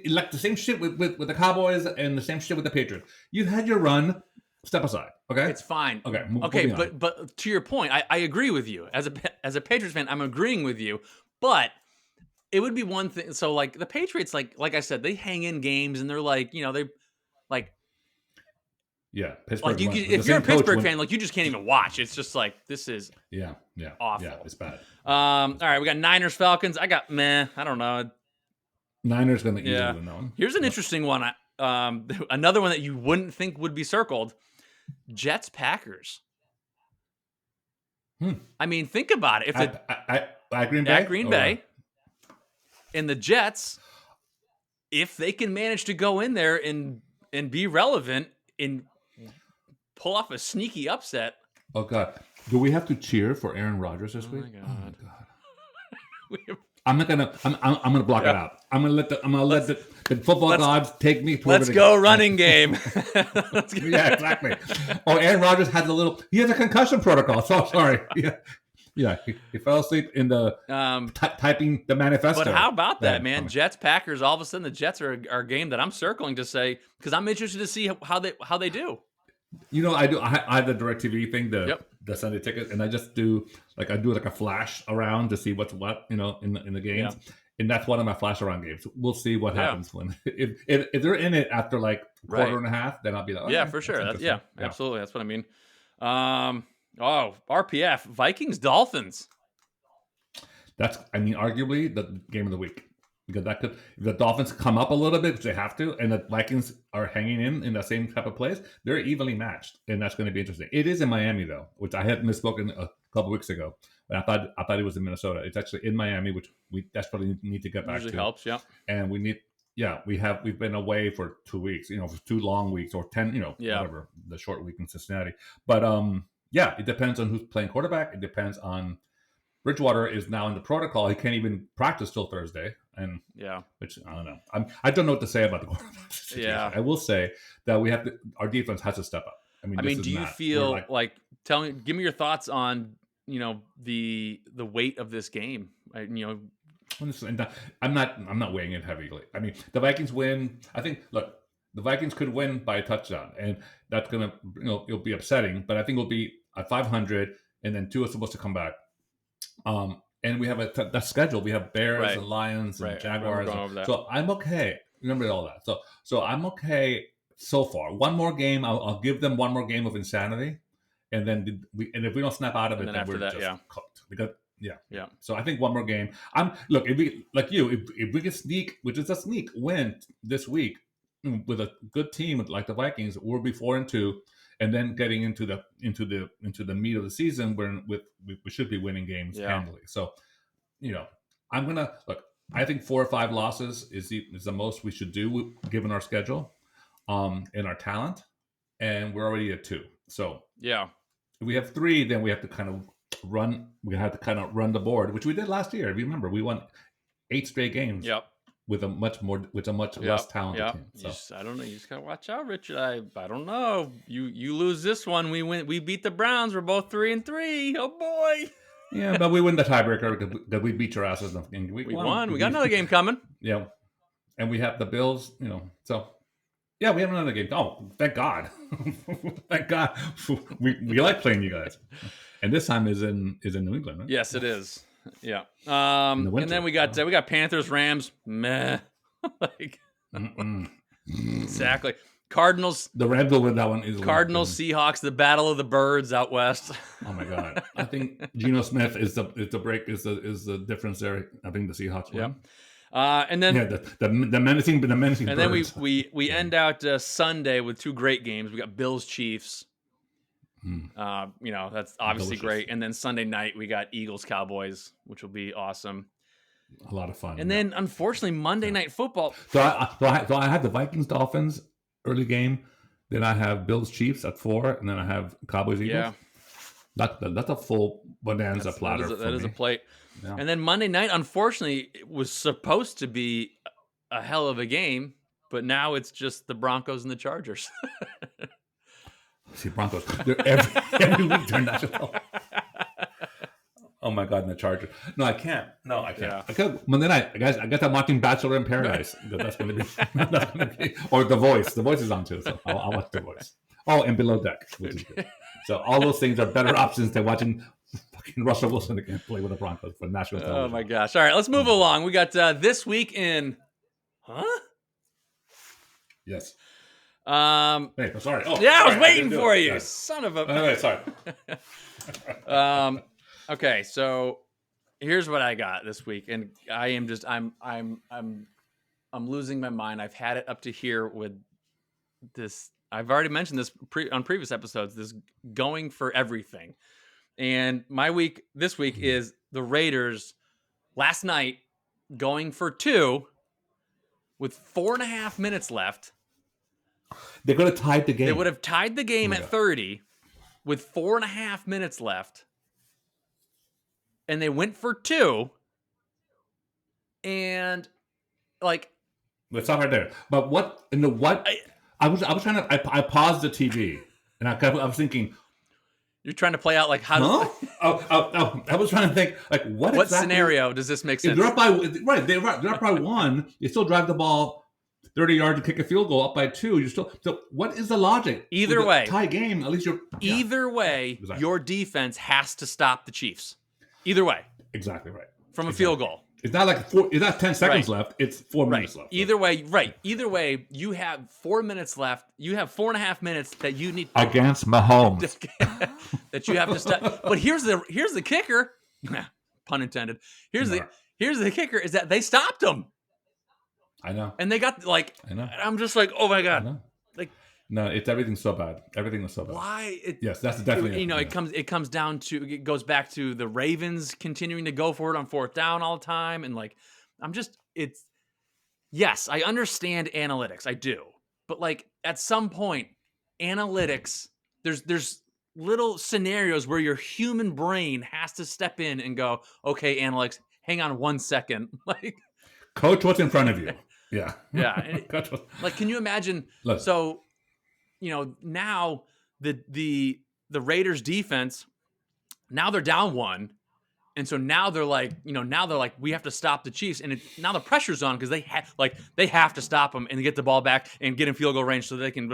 like the same shit with the Cowboys and the same shit with the Patriots. You had your run. Step aside, okay? It's fine. Okay, but to your point, I agree with you. As a Patriots fan, I'm agreeing with you. But it would be one thing. So like the Patriots, like I said, they hang in games and they're like, they like. Yeah, Pittsburgh. Like if you're a Pittsburgh fan, like you just can't even watch. It's just like this is awful. Yeah, it's bad. All right, we got Niners Falcons. I got meh. I don't know. Niners gonna easily win that one. Here's an interesting one. Another one that you wouldn't think would be circled. Jets Packers. I mean, think about it. If at Green Bay? At Green Bay. And the Jets, if they can manage to go in there and be relevant and pull off a sneaky upset. Oh God. Do we have to cheer for Aaron Rodgers this week? Oh my God. I'm gonna block it out. I'm gonna let the football gods take me. Let's go running game. Yeah, exactly. Oh, Aaron Rodgers he has a concussion protocol. So sorry. Yeah. Yeah, he fell asleep in the typing the manifesto. But how about that, man? Jets, Packers. All of a sudden, the Jets are a game that I'm circling to say because I'm interested to see how they do. You know, I have the DirecTV thing, the Sunday ticket, and I just do like a flash around to see what's what, you know, in the games, and that's one of my flash around games. We'll see what happens when if they're in it after like a quarter and a half, then I'll be like, for sure. Absolutely. That's what I mean. RPF Vikings Dolphins. That's, I mean, arguably the game of the week. Because that could, if the Dolphins come up a little bit, which they have to, and the Vikings are hanging in the same type of place, they're evenly matched, and that's going to be interesting. It is in Miami though, which I had misspoken a couple weeks ago. But I thought it was in Minnesota. It's actually in Miami, which we desperately need to get back Usually to. Helps, yeah. And we need, we've been away for 2 weeks, you know, for 2 long weeks or 10, you know, whatever, the short week in Cincinnati. But it depends on who's playing quarterback. It depends on. Bridgewater is now in the protocol. He can't even practice till Thursday, and which I don't know. I don't know what to say about the quarterback situation. I will say that our defense has to step up. I mean, do you feel like give me your thoughts on, you know, the weight of this game? I'm not weighing it heavily. I mean, the Vikings win. I think. Look, the Vikings could win by a touchdown, and that's gonna, you know, it'll be upsetting. But I think we'll be at 500, and then Tua is supposed to come back. And we have that schedule. We have Bears and Lions and Jaguars. So I'm okay. Remember all that. So I'm okay so far. One more game. I'll give them one more game of insanity, and then if we don't snap out of it, then we're just cooked. Because So I think one more game. If we can sneak, which is a sneak win this week with a good team like the Vikings, we'll be 4-2. And then getting into the meat of the season, where we should be winning games handily. So, you know, I'm gonna look. I think 4 or 5 losses is the most we should do given our schedule, and our talent, and we're already at 2. So if we have 3, then we have to kind of run. We have to kind of run the board, which we did last year. If you remember, we won 8 straight games. Yep. With a much less talented team. So. I don't know. You just gotta watch out, Richard. I don't know. You lose this one, we win. We beat the Browns. We're both 3-3. Oh boy. Yeah, but we win the tiebreaker because we beat your asses in week 1. We won. We got another game coming. Yeah, and we have the Bills. You know, so yeah, we have another game. Oh, thank God! Thank God. We like playing you guys, and this time is in New England, right? Yes, it is. Yeah. And then we got Panthers, Rams. Meh. Exactly. Cardinals. The Rams will win that one. Cardinals, Seahawks, the battle of the birds out west. Oh my God! I think Geno Smith is the difference there. I think the Seahawks win. And then the menacing. And then we end out Sunday with 2 great games. We got Bills, Chiefs. You know, that's obviously great. And then Sunday night we got Eagles, Cowboys, which will be awesome. A lot of fun. And then unfortunately Monday night football. So I have the Vikings, Dolphins early game. Then I have Bills, Chiefs at 4, and then I have Cowboys, Eagles. Yeah, that's a full bonanza platter. That is a plate. Yeah. And then Monday night, unfortunately, it was supposed to be a hell of a game, but now it's just the Broncos and the Chargers. See, Broncos. They're every week they're national. Oh my God, and the Chargers. No, I can't. Yeah. I can't. Monday night, guys, I guess I'm watching Bachelor in Paradise. That's going to be, or The Voice. The Voice is on too, so I'll watch The Voice. Oh, and Below Deck, which is good. So all those things are better options than watching fucking Russel Wilson again play with the Broncos for national television. Oh my gosh! All right, let's move along. We got This Week in, Yes. Hey, I'm sorry. Oh, yeah, I was waiting for you, son of a. Wait, sorry. Okay, so here's what I got this week, and I am just I'm losing my mind. I've had it up to here with this. I've already mentioned this on previous episodes. This going for everything, and this week is the Raiders. Last night, going for 2 with 4.5 minutes left. They could have tied the game. They would have tied the game at 30 with 4.5 minutes left. And they went for 2. And let's stop right there. But I was trying to I paused the TV and I was thinking, You're trying to play out like how. Huh? I was trying to think like what exactly, scenario does this make sense? If they're up by they're up by 1. You still drive the ball 30 yards to kick a field goal up by 2. You still. So what is the logic? Either way, tie game. At least you're. Either way, exactly. Your defense has to stop the Chiefs. Either way. Exactly right. From a field goal. It's not like it's not 10 seconds left. It's 4 minutes left. Either way, right. Either way, you have 4 minutes left. You have 4.5 minutes that you need against Mahomes that you have to stop. But here's the kicker. Pun intended. Here's the kicker is that they stopped them. I know. And they got like. I know. I'm just like, oh my god. Like. No, everything's so bad. Everything was so bad. Why? Yes, that's definitely. It comes down to it goes back to the Ravens continuing to go for it on 4th down all the time, and like yes, I understand analytics, I do, but like at some point, analytics there's little scenarios where your human brain has to step in and go, okay, analytics, hang on 1 second, like coach what's in front of you. Yeah. Like, can you imagine? So. Now the Raiders defense, now they're down 1. And so now they're like, we have to stop the Chiefs. And now the pressure's on because they have to stop them and get the ball back and get in field goal range so they can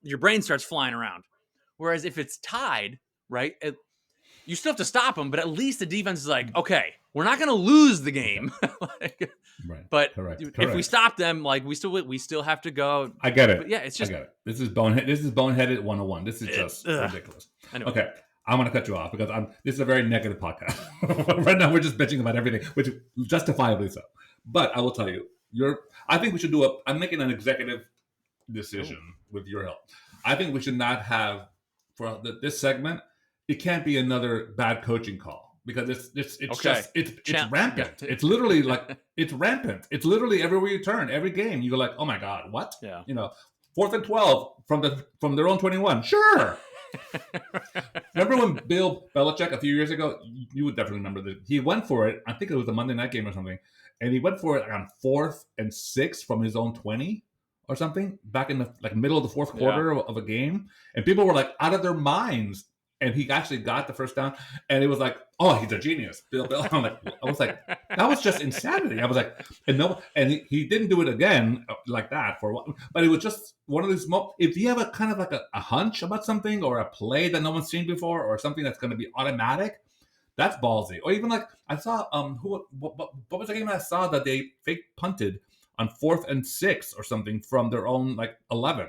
your brain starts flying around. Whereas if it's tied, right, you still have to stop them, but at least the defense is like, okay, we're not going to lose the game. Right. But Correct. If we stop them, like we still have to go. I get it. But yeah, it's just. I get it. This is boneheaded 101. This is just ridiculous. Anyway. Okay, I'm going to cut you off because this is a very negative podcast. Right now, we're just bitching about everything, which justifiably so. But I will tell you, I think we should I'm making an executive decision with your help. I think we should not have for this segment. It can't be another bad coaching call because it's rampant. Yeah. It's literally like it's rampant. It's literally everywhere you turn, every game. You go like, oh my god, what? Yeah. 4th and 12 from their own 21. Sure. Remember when Bill Belichick a few years ago? You would definitely remember that he went for it. I think it was a Monday night game or something, and he went for it on 4th and 6 from his own 20 or something back in the middle of the 4th quarter of a game, and people were like out of their minds. And he actually got the first down, and it was like, "Oh, he's a genius, Bill." I was like, that was just insanity. I was like, and he didn't do it again like that for a while. But it was just one of these. If you have a kind of like a hunch about something or a play that no one's seen before, or something that's going to be automatic, that's ballsy. Or even like I saw what was the game I saw that they fake punted on 4th and 6 or something from their own 11.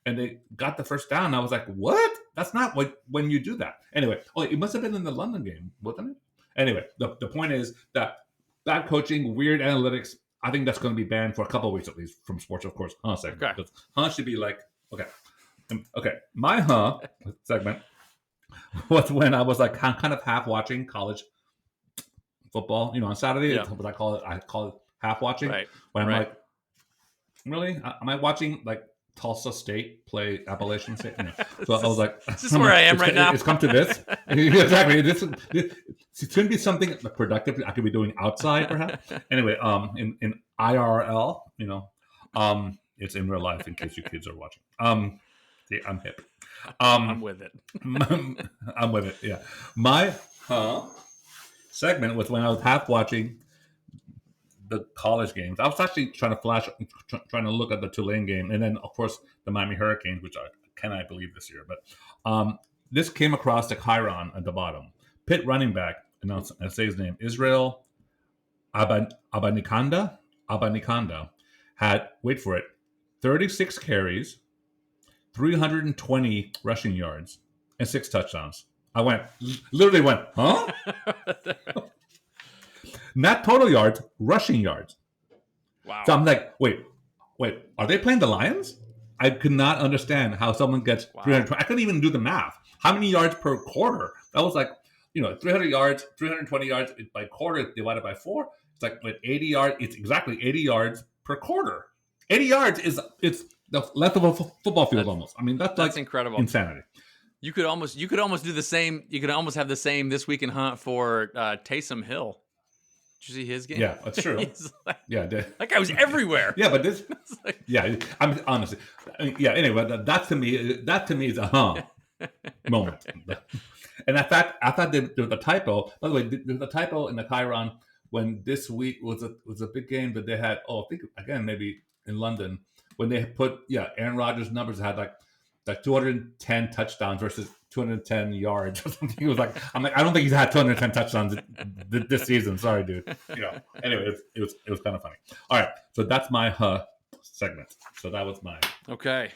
And they got the first down. I was like, what? That's not when you do that. Anyway, it must have been in the London game, wasn't it? Anyway, the point is that bad coaching, weird analytics, I think that's going to be banned for a couple of weeks at least from sports, of course. Segment. Okay. Should be like, okay. My segment was when I was like kind of half watching college football, on Saturday. That's what I call it half watching. Right. When I'm like, really? Am I watching Tulsa State play Appalachian State? So I was like, this is where I am right now. It's come to this. Exactly. It's going to be something productive I could be doing outside, perhaps. Anyway, in IRL, it's in real life in case you kids are watching. See, I'm hip. I'm with it. I'm with it, yeah. My segment was when I was half watching the college games. I was actually trying to look at the Tulane game, and then of course the Miami Hurricanes, which I cannot believe this year. But this came across the Chiron at the bottom. Pitt running back, I say his name, Israel Abanikanda had, wait for it, 36 carries, 320 rushing yards, and 6 touchdowns. I literally went, huh? Not total yards, rushing yards. Wow. So I'm like, wait, are they playing the Lions? I could not understand how someone gets 320. I couldn't even do the math. How many yards per quarter? That was like, 300 yards, 320 yards by quarter divided by 4. It's like 80 yards. It's exactly 80 yards per quarter. 80 yards it's the length of a football field almost. I mean, that's incredible. Insanity. You could almost do the same. You could almost have the same this week in Hunt for Taysom Hill. Did you see his game? Yeah, that's true. That guy was everywhere. Yeah, but this. I'm honestly. Yeah. Anyway, that to me is a moment. And in fact, I thought there was a typo. By the way, there was a typo in the Chiron when this week was a big game that they had. Oh, I think again maybe in London when they put Aaron Rodgers' numbers had like 210 touchdowns versus 210 yards or something. It was like I don't think he's had 210 touchdowns this season. Sorry, dude. Anyway, it was kind of funny. All right, so that's my segment. So that was mine. Okay.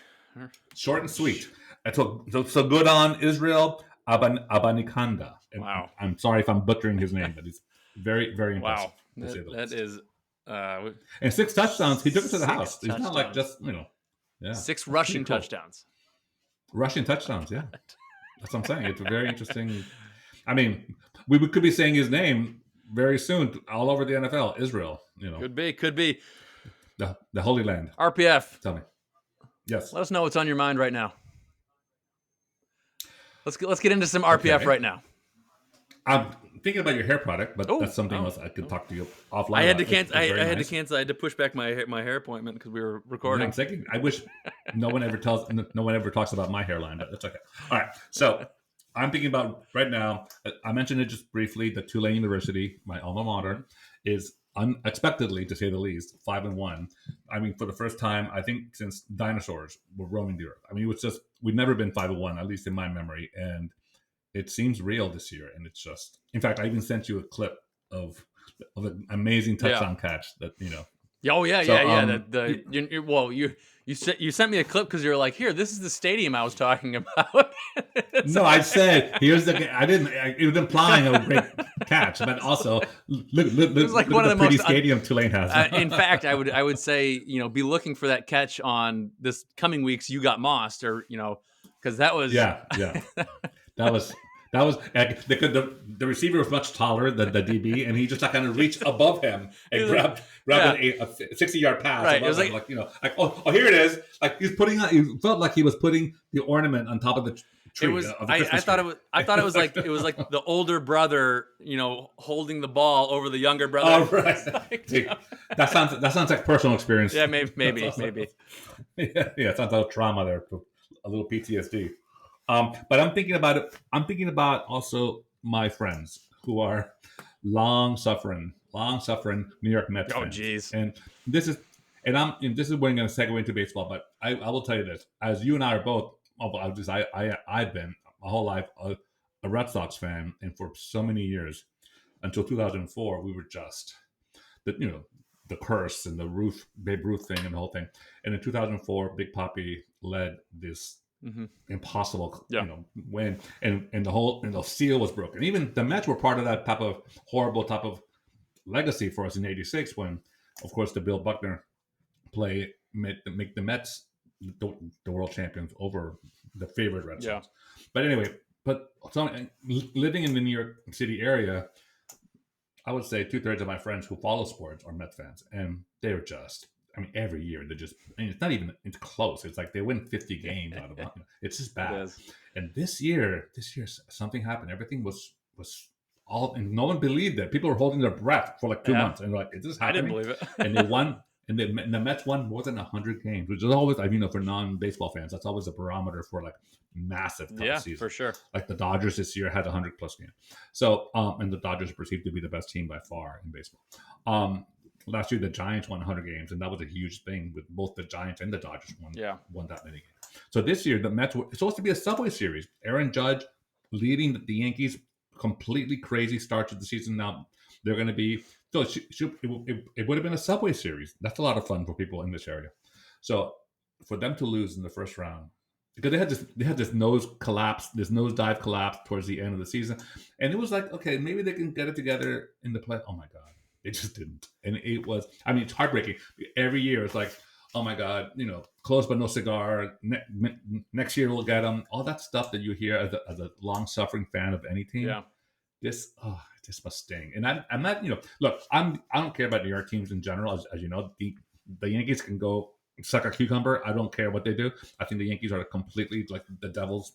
Short and sweet. So good on Israel Abanikanda. Wow. I'm sorry if I'm butchering his name, but he's very, very impressive. Wow. That is. And 6 touchdowns. He took it to the house. He's not like just, 6 rushing touchdowns. Rushing touchdowns, yeah. That's what I'm saying. It's a very interesting. I mean, we could be saying his name very soon all over the NFL. Israel, Could be. The Holy Land. RPF. Tell me. Yes. Let us know what's on your mind right now. Let's get into some RPF right now. I'm thinking about your hair product, but that's something else I could talk to you offline. I had to cancel. I had to cancel. I had to push back my hair appointment because we were recording. I'm thinking. I wish no one ever talks about my hairline, but that's okay. All right. So I'm thinking about right now. I mentioned it just briefly. The Tulane University, my alma mater, is unexpectedly, to say the least, 5-1. I mean, for the first time, I think since dinosaurs were roaming the earth. I mean, it was just we've never been 5-1, at least in my memory, and it seems real this year. And it's just, in fact, I even sent you a clip of an amazing touchdown catch that Oh yeah. You sent me a clip because you're like, here, this is the stadium I was talking about. No, I said here's the. I didn't. It was implying a great catch, but also look it was like one of the pretty most stadium Tulane has. In fact, I would say be looking for that catch on this coming week's You Got Mossed, or because that was That was the receiver was much taller than the DB, and he just kind of reached above him and grabbed a 60-yard pass. Right, it was like here it is. Like he felt like he was putting the ornament on top of the tree. It was. I thought it was like the older brother, holding the ball over the younger brother. Oh right. That sounds like personal experience. Yeah, maybe. Yeah, it sounds like a trauma there, a little PTSD. But I'm thinking about it. I'm thinking about also my friends who are long suffering New York Mets fans. Oh, geez. And this is where I'm going to segue into baseball. But I will tell you this: as you and I are both, I've been my whole life a Red Sox fan, and for so many years until 2004, we were just the curse and the Babe Ruth thing and the whole thing. And in 2004, Big Papi led this. Mm-hmm. Impossible, win, and the seal was broken. Even the Mets were part of that horrible type of legacy for us in '86, when, of course, the Bill Buckner play make the Mets the world champions over the favorite Red Sox. But anyway, living in the New York City area, I would say 2/3 of my friends who follow sports are Mets fans, and they're just. I mean, every year it's not even, it's close. It's like they win 50 games out of it. It's just bad. And this year something happened. Everything was all, and no one believed it. People were holding their breath for like 2 months and like, is this happening? I didn't believe it. And they won, and the Mets won more than 100 games, which is always, for non-baseball fans, that's always a barometer for like massive season. For sure. Like the Dodgers this year had 100+ games. So, and the Dodgers are perceived to be the best team by far in baseball. Last year, the Giants won 100 games, and that was a huge thing with both the Giants and the Dodgers won that many games. So this year, the Mets it's supposed to be a Subway Series. Aaron Judge leading the Yankees, completely crazy start to the season. Now they're going to be it would have been a Subway Series. That's a lot of fun for people in this area. So for them to lose in the first round, because they had this nosedive collapse towards the end of the season, and it was like, okay, maybe they can get it together in the play. Oh my God. It just didn't. And it was, it's heartbreaking. Every year it's like, oh my God, close but no cigar. Next year we'll get them. All that stuff that you hear as a long-suffering fan of any team. Yeah. This must sting. And I'm not, look, I don't care about New York teams in general. As you know, the Yankees can go suck a cucumber. I don't care what they do. I think the Yankees are completely like the Devil's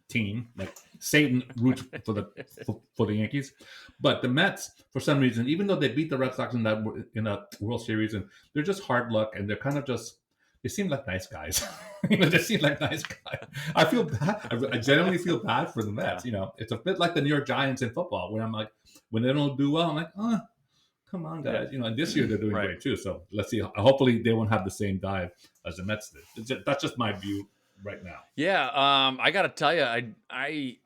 team, like Satan roots for the Yankees. But the Mets, for some reason, even though they beat the Red Sox in that World Series, and they're just hard luck, and they're kind of just they seem like nice guys. They seem like nice guys. I feel bad. I genuinely feel bad for the Mets. It's a bit like the New York Giants in football, where I'm like, when they don't do well, I'm like, come on, guys. And this year they're doing great too. So let's see. Hopefully they won't have the same dive as the Mets did. That's just my view right now. Yeah. I got to tell you, I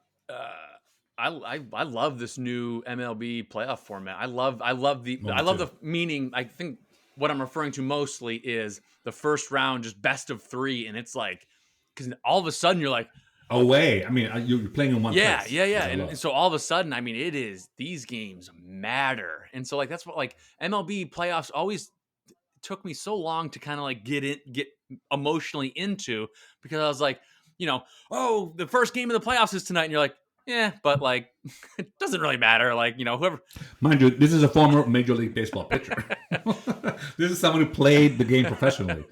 love this new MLB playoff format. I love the meaning. I think what I'm referring to mostly is the first round, just best of 3. And it's like, because all of a sudden you're like, away. I mean, you're playing in one place. Yeah. And so all of a sudden, I mean, these games matter. And so like, that's what like MLB playoffs always took me so long to kind of like get emotionally into, because I was like, the first game of the playoffs is tonight. And you're like, yeah, but like, it doesn't really matter. Like, whoever. Mind you, this is a former Major League Baseball pitcher. This is someone who played the game professionally.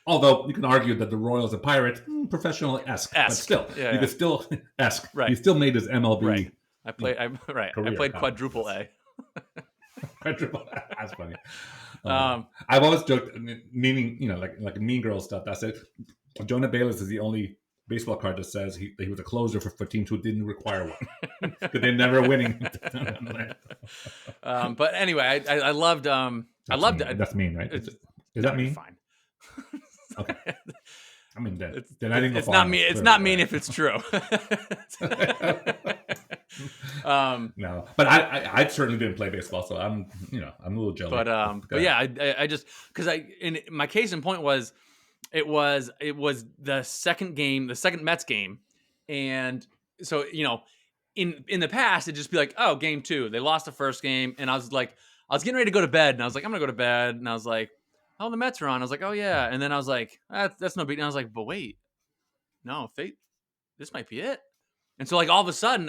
Although you can argue that the Royals and Pirates, professional-esque, but still, you could still esque. Right. He still made his MLB. Right. I played quadruple A. Quadruple A. That's funny. I've always joked, meaning like Mean Girl stuff. That said, Jonah Bayless is the only baseball card that says he was a closer for teams who didn't require one, because they're never winning. But anyway, I loved. I loved it. That's mean, right? Is that mean? Fine. Okay. I mean, then I didn't go it's far not enough, mean. It's clearly, not mean if it's true. No, but I certainly didn't play baseball, so I'm a little jealous. But yeah, I just, because in my case in point was it was the second Mets game, and so in the past it'd just be like, oh, game 2, they lost the first game, and I was getting ready to go to bed, and I was like, I'm gonna go to bed, and I was like, oh, the Mets are on. I was like, oh yeah, and then I was like, that's no big deal. I was like, but wait, no, this might be it. And so like all of a sudden,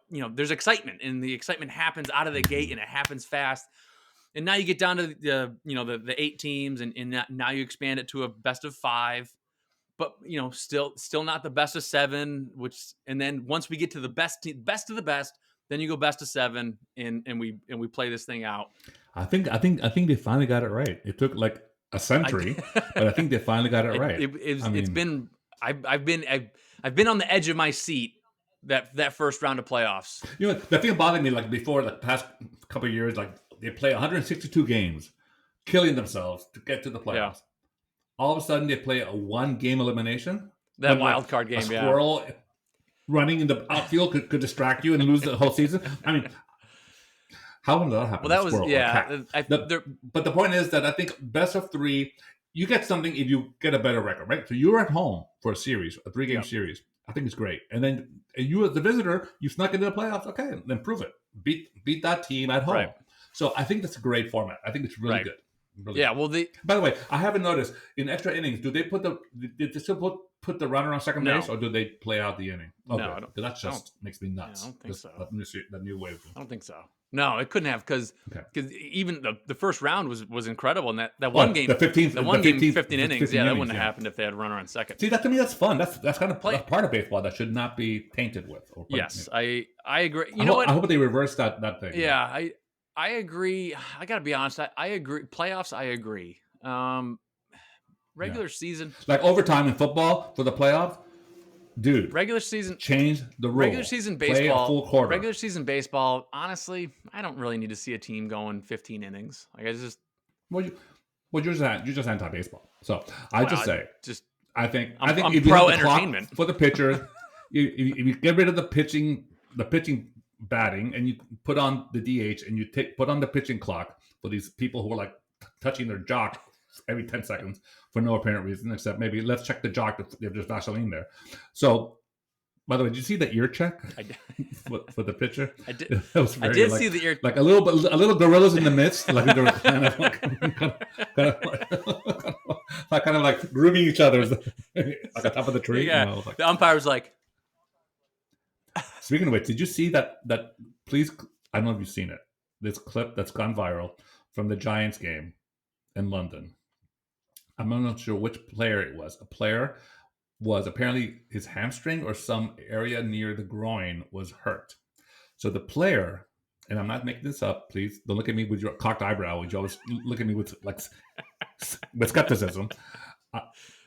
there's excitement, and the excitement happens out of the gate, and it happens fast. And now you get down to the 8 teams, and now you expand it to a best of 5, but still not the best of 7. And then once we get to the best of the best, then you go best of 7, and we play this thing out. I think they finally got it right. It took like a century, but I think they finally got it right. I've been on the edge of my seat that first round of playoffs. The thing bothered me, like before, the past couple of years, like they play 162 games, killing themselves to get to the playoffs. Yeah. All of a sudden, they play a 1-game elimination. That wild card game, a squirrel running in the outfield could distract you and lose the whole season. I mean, how did that happen? Well, that was but the point is that I think best of 3, you get something if you get a better record, right? So you're at home for a 3-game series. I think it's great. And then you as the visitor, you snuck into the playoffs. Okay, then prove it. Beat that team at home. Right. So I think that's a great format. I think it's really good. Really good. Well, by the way, I haven't noticed in extra innings, did they still put the runner on second base, or do they play out the inning? Okay. No, that just makes me nuts. I don't think so. The new wave. I don't think so. No, it couldn't have, because even the first round was incredible, and that one game, 15 innings, that wouldn't have happened if they had a runner on second. See, that to me, that's fun. That's kind of that's part of baseball that should not be tainted with. Yes, I agree. I hope they reverse that thing. Yeah, I agree. I got to be honest. I agree. Playoffs, I agree. Regular season, like overtime in football for the playoffs. Dude, regular season, change the rule. Regular season baseball, play a full quarter. Regular season baseball, honestly, I don't really need to see a team going 15 innings. Like, I just, you're just anti-baseball. So I think I'm if pro you have the entertainment for the pitcher. if you get rid of the pitching batting, and you put on the DH, and you put on the pitching clock for these people who are like touching their jock every 10 seconds for no apparent reason, except maybe let's check the jock if there's just Vaseline there. So, by the way, did you see the ear check for the pitcher? I did. I did see the ear, like a little gorillas in the midst, like they were kind of like grooming each other, like on top of the tree. Yeah, the umpire was like. Speaking of which, did you see that? Please, I don't know if you've seen it. This clip that's gone viral from the Giants game in London. I'm not sure which player it was. A player was apparently his hamstring or some area near the groin was hurt. So the player, and I'm not making this up, please don't look at me with your cocked eyebrow. You always look at me with like with skepticism.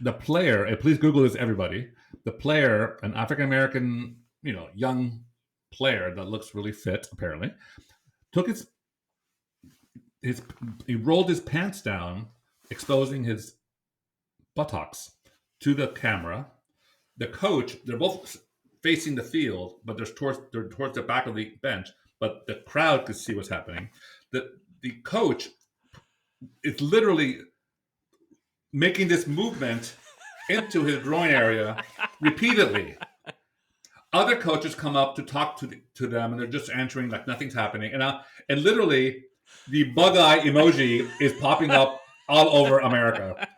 The player, and please Google this, everybody. The player, an African American, young player that looks really fit, apparently, took he rolled his pants down, exposing his buttocks to the camera. The coach, they're both facing the field, but they're towards the back of the bench, but the crowd could see what's happening. The coach is literally making this movement into his groin area repeatedly. Other coaches come up to talk to them, and they're just answering like nothing's happening. And literally, the bug eye emoji is popping up all over America.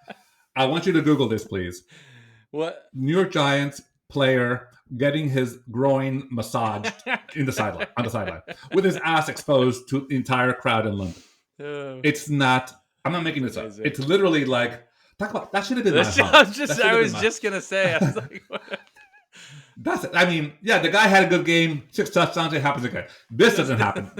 I want you to Google this, please. What? New York Giants player getting his groin massaged on the sideline, with his ass exposed to the entire crowd in London. It's not. I'm not making this up. It's literally like, talk about that should have been my hump. I was just gonna say. I was like, what? That's it. I mean, yeah, the guy had a good game, 6 touchdowns. It happens again. This doesn't happen.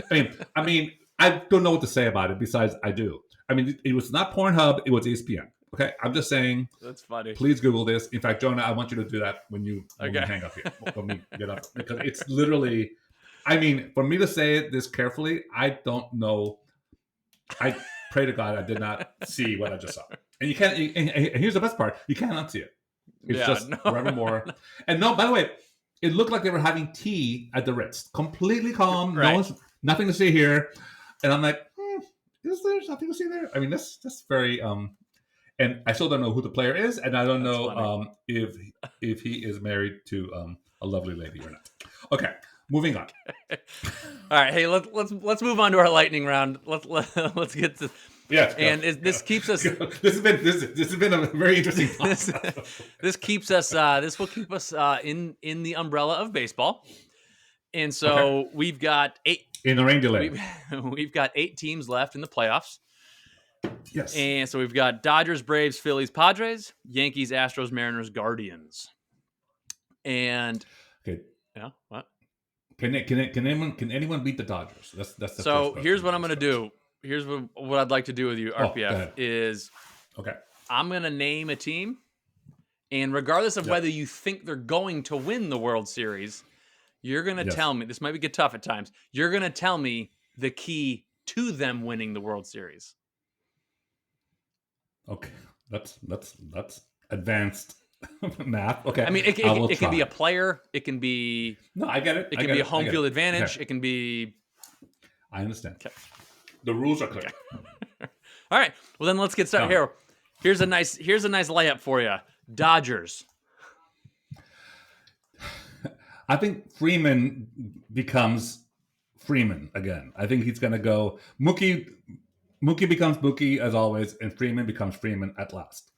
I mean, I don't know what to say about it. Besides, I do. I mean, it was not Pornhub. It was ESPN. Okay, I'm just saying. That's funny. Please Google this. In fact, Jonah, I want you to do that when we hang up here. When we get up, because it's literally. I mean, for me to say it this carefully, I don't know. I pray to God I did not see what I just saw. And you can't. And here's the best part: you cannot see it. It's forevermore. No. And no, by the way, it looked like they were having tea at the Ritz. Completely calm. Right. Nothing to see here. And I'm like, is there something to see there? I mean, that's very. And I still don't know who the player is, and I don't know if he is married to a lovely lady or not. Okay, moving on. All right, hey, let's move on to our lightning round. Let's get to. Yes, and this keeps us. This has been a very interesting. This keeps us. This will keep us in the umbrella of baseball, and so we've got 8 in a rain delay. We've got 8 teams left in the playoffs. Yes. And so we've got Dodgers, Braves, Phillies, Padres, Yankees, Astros, Mariners, Guardians. And what? Can anyone beat the Dodgers? That's the so here's what I'm going to do. Here's what I'd like to do with you, RPF, is I'm going to name a team, and regardless of whether you think they're going to win the World Series, you're going to tell me, this might get tough at times, you're going to tell me the key to them winning the World Series. Okay, that's advanced math. Okay, I mean, it can be a player. It can be I get it. It can be a home field advantage. Okay. It can be. I understand. Okay. The rules are clear. Okay. All right. Well, then let's get started here. Here's a nice layup for you. Dodgers. I think Freeman becomes Freeman again. I think he's going to go Mookie becomes Mookie as always, and Freeman becomes Freeman at last.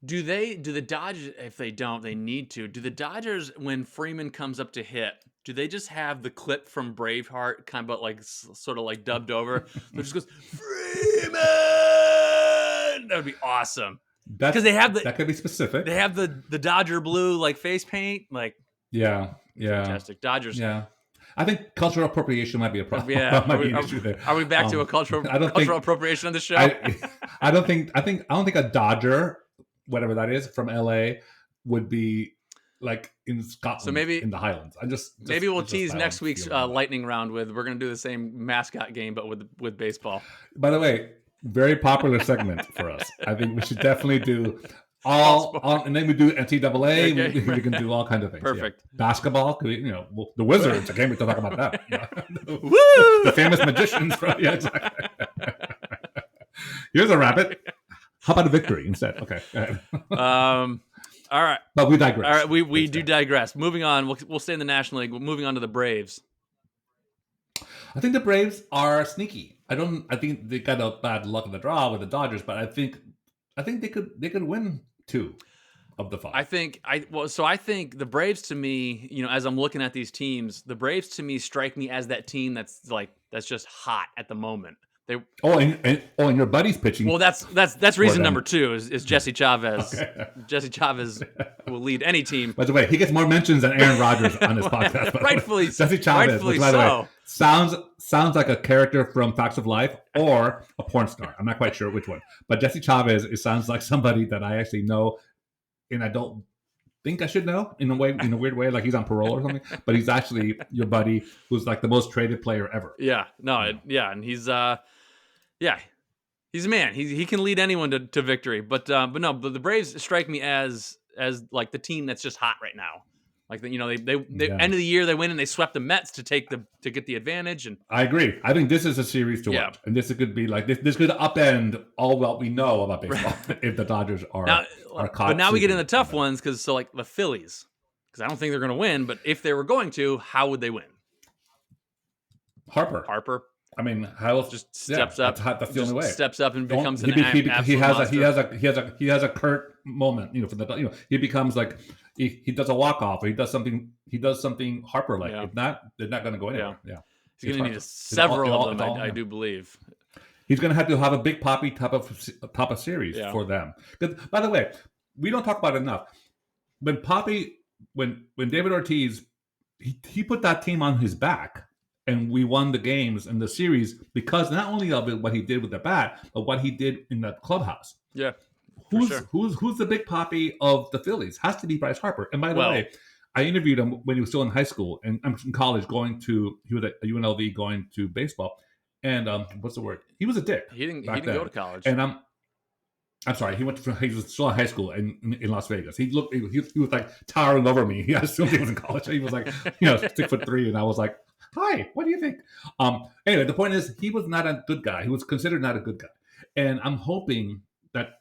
Do the Dodgers, if they don't, they need to. Do the Dodgers, when Freeman comes up to hit, do they just have the clip from Braveheart kind of like sort of like dubbed over? It just goes, Freeman! That would be awesome. Because they have that could be specific. They have the Dodger blue like face paint. Like yeah. Fantastic. Dodgers. Yeah. I think cultural appropriation might be a problem. Yeah, might be an issue there. Are we back to a cultural appropriation on the show? I don't think a Dodger, whatever that is, from LA would be like in Scotland. So maybe in the Highlands. Maybe we'll tease next week's lightning round with we're going to do the same mascot game but with baseball. By the way, very popular segment for us. I think we should definitely do all and then we do NCAA. Okay. We can do all kinds of things. Perfect. Yeah. Basketball, the Wizards. Again, we can talk about that. Woo! The famous magicians. Exactly. Here's a rabbit. How about a victory instead? Okay. All right. But we digress. All right, we do digress. Moving on, we'll stay in the National League. Moving on to the Braves. I think the Braves are sneaky. I think they got a bad luck of the draw with the Dodgers, but I think they could win 2 of the 5. I think the Braves, to me, as I'm looking at these teams, the Braves to me strike me as that team that's just hot at the moment. And your buddy's pitching. Well, that's reason number 2 is Jesse Chavez. Okay. Jesse Chavez will lead any team. By the way, he gets more mentions than Aaron Rodgers on his podcast. Rightfully, Jesse Chavez, which, by the way, sounds like a character from Facts of Life or a porn star. I'm not quite sure which one, but Jesse Chavez, it sounds like somebody that I actually know, and I don't think I should know in a weird way, like he's on parole or something. But he's actually your buddy, who's like the most traded player ever. Yeah, and he's he's a man. He can lead anyone to victory. But the Braves strike me as like the team that's just hot right now. Like they end of the year they win and they swept the Mets to get the advantage. And I agree. I think this is a series to watch, and this could be like this could upend all what we know about baseball if the Dodgers are caught. But now we get into tough ones because like the Phillies, because I don't think they're going to win. But if they were going to, how would they win? Harper. I mean, how just steps up. That's the only way. Steps up and becomes an absolute he monster. has a Kurt moment. He becomes like he does a walk off or he does something Harper like. If not, they're not going to go anywhere. Yeah. He's going to need several of them. I do believe he's going to have a big Poppy type of series for them. Because, by the way, we don't talk about it enough. When David Ortiz, he put that team on his back. And we won the games and the series because not only of what he did with the bat, but what he did in the clubhouse. Yeah. Who's the big Poppy of the Phillies? Has to be Bryce Harper. And by the way, I interviewed him when he was still in high school and I'm in college he was at UNLV going to baseball. And what's the word? He was a dick. He didn't go to college. And I'm sorry. He was still in high school in Las Vegas. He was like towering over me. He assumed he was in college. He was like 6'3", and I was like, hi, what do you think? Anyway, the point is he was not a good guy. He was considered not a good guy. And I'm hoping that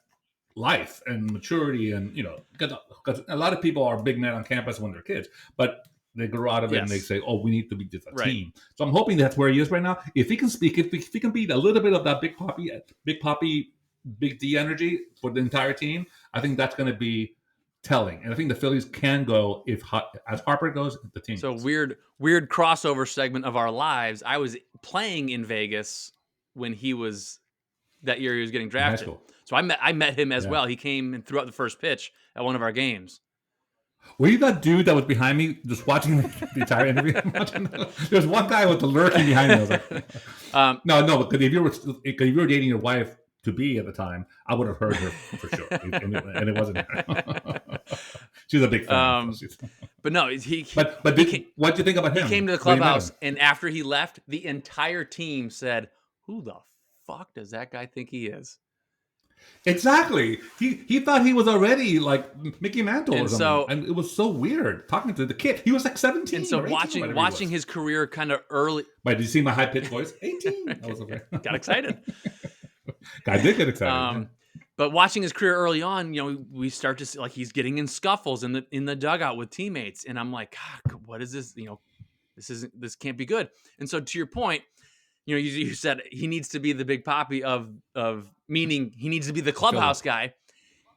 life and maturity and, because a lot of people are big men on campus when they're kids, but they grow out of it and they say, oh, we need to be just a team. So I'm hoping that's where he is right now. If he can speak, if he can beat a little bit of that big Poppy, big D energy for the entire team, I think that's going to be telling. And I think the Phillies can go as Harper goes, the team. So weird crossover segment of our lives. I was playing in Vegas when he was that year he was getting drafted. So I met him as well. He came and threw out the first pitch at one of our games. Were you that dude that was behind me just watching the entire interview? There's one guy with the lurking behind me. I was like, no, because if you were dating your wife to be at the time, I would have heard her for sure, and it wasn't her. She's a big fan. But no, what did you think about him? He came to the clubhouse, and after he left, the entire team said, "Who the fuck does that guy think he is?" Exactly. He thought he was already like Mickey Mantle or something, and it was so weird talking to the kid. He was like 17. And so watching his career kind of early. Wait, did you see my high pitched voice? 18. That was okay. Got excited. I did get excited. But watching his career early on, we start to see like he's getting in scuffles in the dugout with teammates, and I'm like, God, what is this? This can't be good. And so to your point, you said he needs to be the big Poppy of meaning he needs to be the clubhouse guy.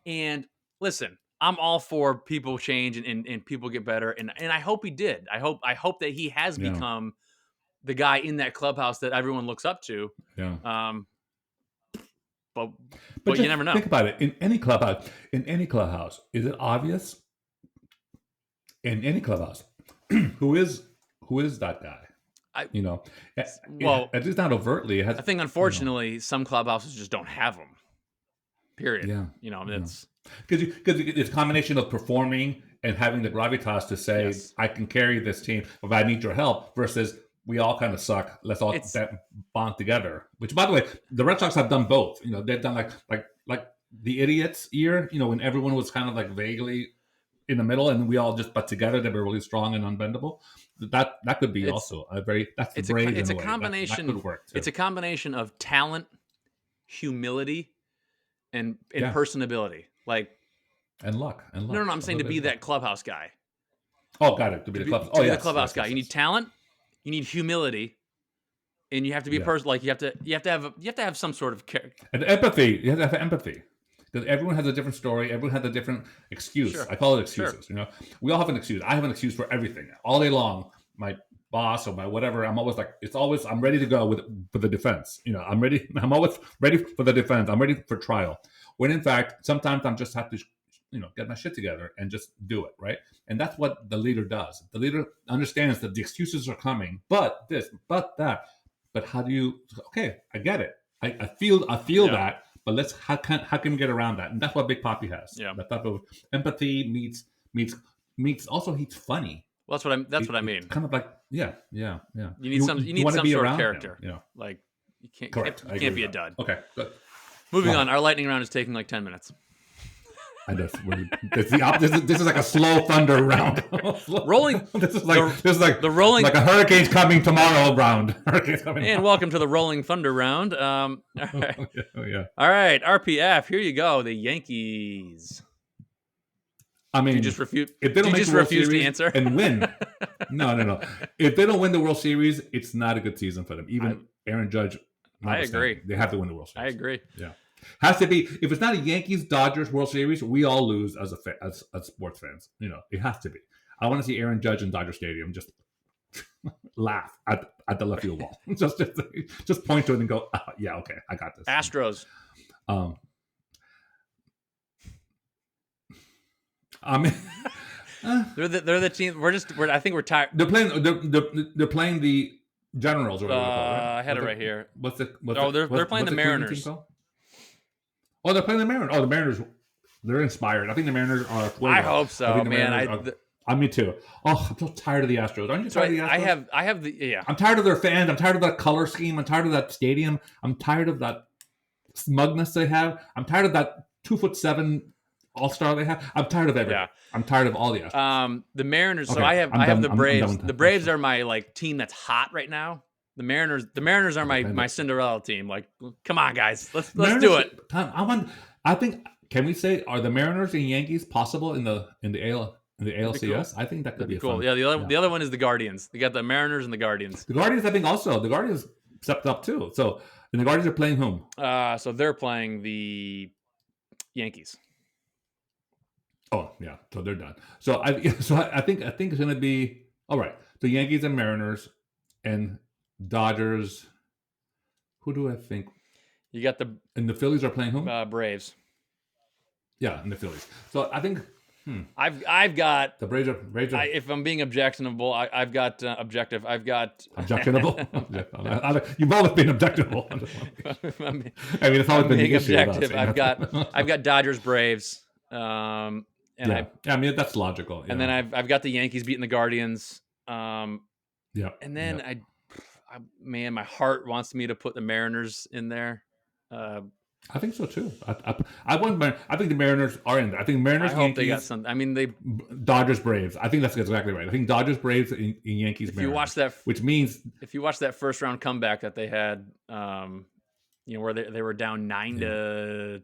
And listen, I'm all for people change and people get better, and I hope he did. I hope that he has become the guy in that clubhouse that everyone looks up to. Yeah. But you never know. Think about it. In any clubhouse, is it obvious? In any clubhouse, who is that guy? At least not overtly. I think unfortunately, some clubhouses just don't have them. Period. Yeah. It's because it's a combination of performing and having the gravitas to say, I can carry this team, but I need your help, versus we all kind of suck. Let's all bond together. Which, by the way, the Red Sox have done both. They've done like the idiots year. When everyone was kind of like vaguely in the middle, and we all just but together they were really strong and unbendable. That could be also a very it's a combination. That could work too. It's a combination of talent, humility, and personability. And luck. No, I'm saying to be that clubhouse guy. Oh, got it. To be the clubhouse. The clubhouse guy. You need talent. You need humility, and you have to be a person. Like you have to have some sort of character. And empathy. You have to have empathy, because everyone has a different story. Everyone has a different excuse. Sure. I call it excuses. Sure. We all have an excuse. I have an excuse for everything all day long. My boss or my whatever, I'm always like, I'm ready to go for the defense. I'm always ready for the defense. I'm ready for trial. When in fact, sometimes I'm just have to, get my shit together and just do it, right? And that's what the leader does. The leader understands that the excuses are coming, but this, but that. But how do you? Okay, I get it. I feel that. But how can we get around that? And that's what Big Papi has. Yeah. That type of empathy meets also he's funny. Well, that's what I mean. Kind of like You need some sort of character. Him, like you can't. Correct. You can't be a dud. Okay. Good. Moving on. Our lightning round is taking like 10 minutes. And this is like a slow thunder round. Rolling. This is like the rolling, like a hurricane's coming tomorrow round. Welcome to the rolling thunder round. All right. Yeah. All right, RPF. Here you go. The Yankees. I mean, you just refuse. If they don't make the World refuse Series to answer and win, no. If they don't win the World Series, it's not a good season for them. Even Aaron Judge. I agree. They have to win the World Series. I agree. Yeah. Has to be. If it's not a Yankees-Dodgers World Series, we all lose as sports fans. It has to be. I want to see Aaron Judge in Dodger Stadium just laugh at the left field wall. just point to it and go, yeah, okay, I got this. Astros. I mean, they're the team. I think we're tired. They're playing the Generals. Or whatever, right? I had it right here. They're playing the Mariners. Oh, they're playing the Mariners. Oh, the Mariners, they're inspired. I think the Mariners are. I hope so, man. Me too. Oh, I'm so tired of the Astros. Aren't you tired of the Astros? I have the yeah. I'm tired of their fans. I'm tired of that color scheme. I'm tired of that stadium. I'm tired of that smugness they have. I'm tired of that 2'7" all-star they have. I'm tired of everything. Yeah. I'm tired of all the Astros. The Mariners. Okay, so I have the Braves. The Braves are my team that's hot right now. The Mariners are my Cinderella team. Like, come on, guys, let's do it. I think. Can we say are the Mariners and Yankees possible in the ALCS? Cool. I think that could be cool. fun. Yeah, the other one is the Guardians. They got the Mariners and the Guardians. The Guardians, I think, also the Guardians stepped up too. So, and the Guardians are playing whom? So they're playing the Yankees. Oh yeah, so they're done. So I think it's going to be all right. The Yankees and Mariners and Dodgers. Who do I think? You got and the Phillies are playing whom? Braves. Yeah, and the Phillies. So I think I've got the Braves are if I'm being objectionable, I've got objective. I've got objectionable. You've always been objectionable. I mean, it's always been the issue. Objective. I've got Dodgers, Braves. I mean that's logical. And then I've got the Yankees beating the Guardians. And then man, my heart wants me to put the Mariners in there. I think so too. I think the Mariners are in there. I think Mariners. I hope Yankees, they got something. I mean, Dodgers, Braves. I think that's exactly right. I think Dodgers, Braves, and Yankees. If Mariners, you watch that, which means if you watch that first round comeback that they had, where they were down 9 to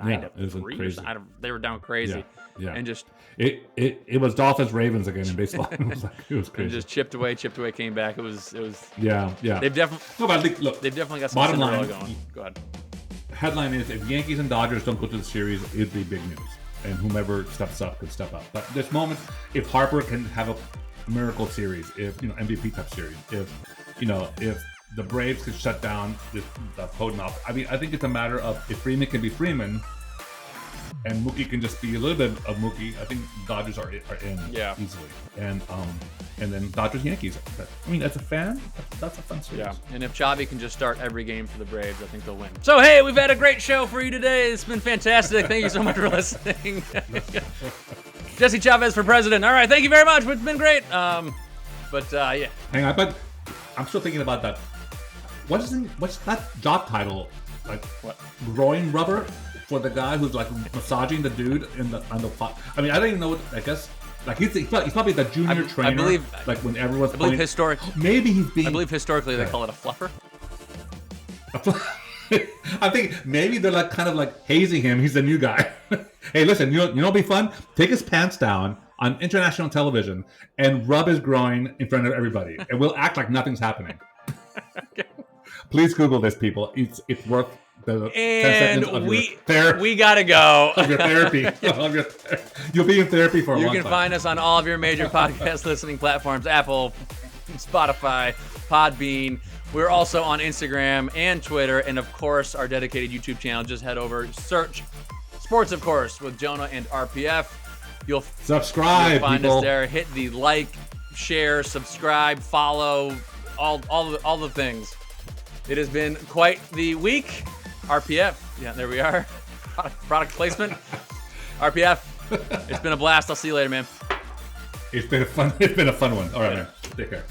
3. Crazy. They were down crazy. Yeah. And just it was Dolphins Ravens again in baseball. It was crazy. And just chipped away, came back. It was. Yeah. They've definitely got some bottom Cinderella line going. Go ahead. Headline is if Yankees and Dodgers don't go to the series, it'd be big news. And whomever steps up could step up. But this moment, if Harper can have a miracle series, if MVP type series, if the Braves could shut down the Podenoff. I mean, I think it's a matter of if Freeman can be Freeman and Mookie can just be a little bit of Mookie, I think Dodgers are in easily. And then Dodgers Yankees. I mean, as a fan, that's a fun series. Yeah, and if Chavi can just start every game for the Braves, I think they'll win. So, hey, we've had a great show for you today. It's been fantastic. Thank you so much for listening. Jesse Chavez for president. All right, thank you very much. It's been great. Yeah. Hang on, but I'm still thinking about that. What's that job title? Like what? Groin rubber for the guy who's like massaging the dude on the pot. I mean, I don't even know what. I guess like he's probably the junior trainer. I believe like when everyone's. I believe historically. Maybe he's being. I believe historically they call it a fluffer. I think maybe they're like kind of like hazing him. He's the new guy. Hey, listen, you know what'd be fun? Take his pants down on international television and rub his groin in front of everybody, and we'll act like nothing's happening. Okay. Please Google this, people. It's worth the 10 seconds of we gotta go. Of your therapy. You'll be in therapy for a long time. You can find us on all of your major podcast listening platforms: Apple, Spotify, Podbean. We're also on Instagram and Twitter, and of course, our dedicated YouTube channel. Just head over, search Sports, of course, with Jonah and RPF. You'll find us there. Hit the like, share, subscribe, follow, all the things. It has been quite the week. RPF, yeah, there we are. Product placement. RPF. It's been a blast. I'll see you later, man. It's been a fun one. All right, man. Take care.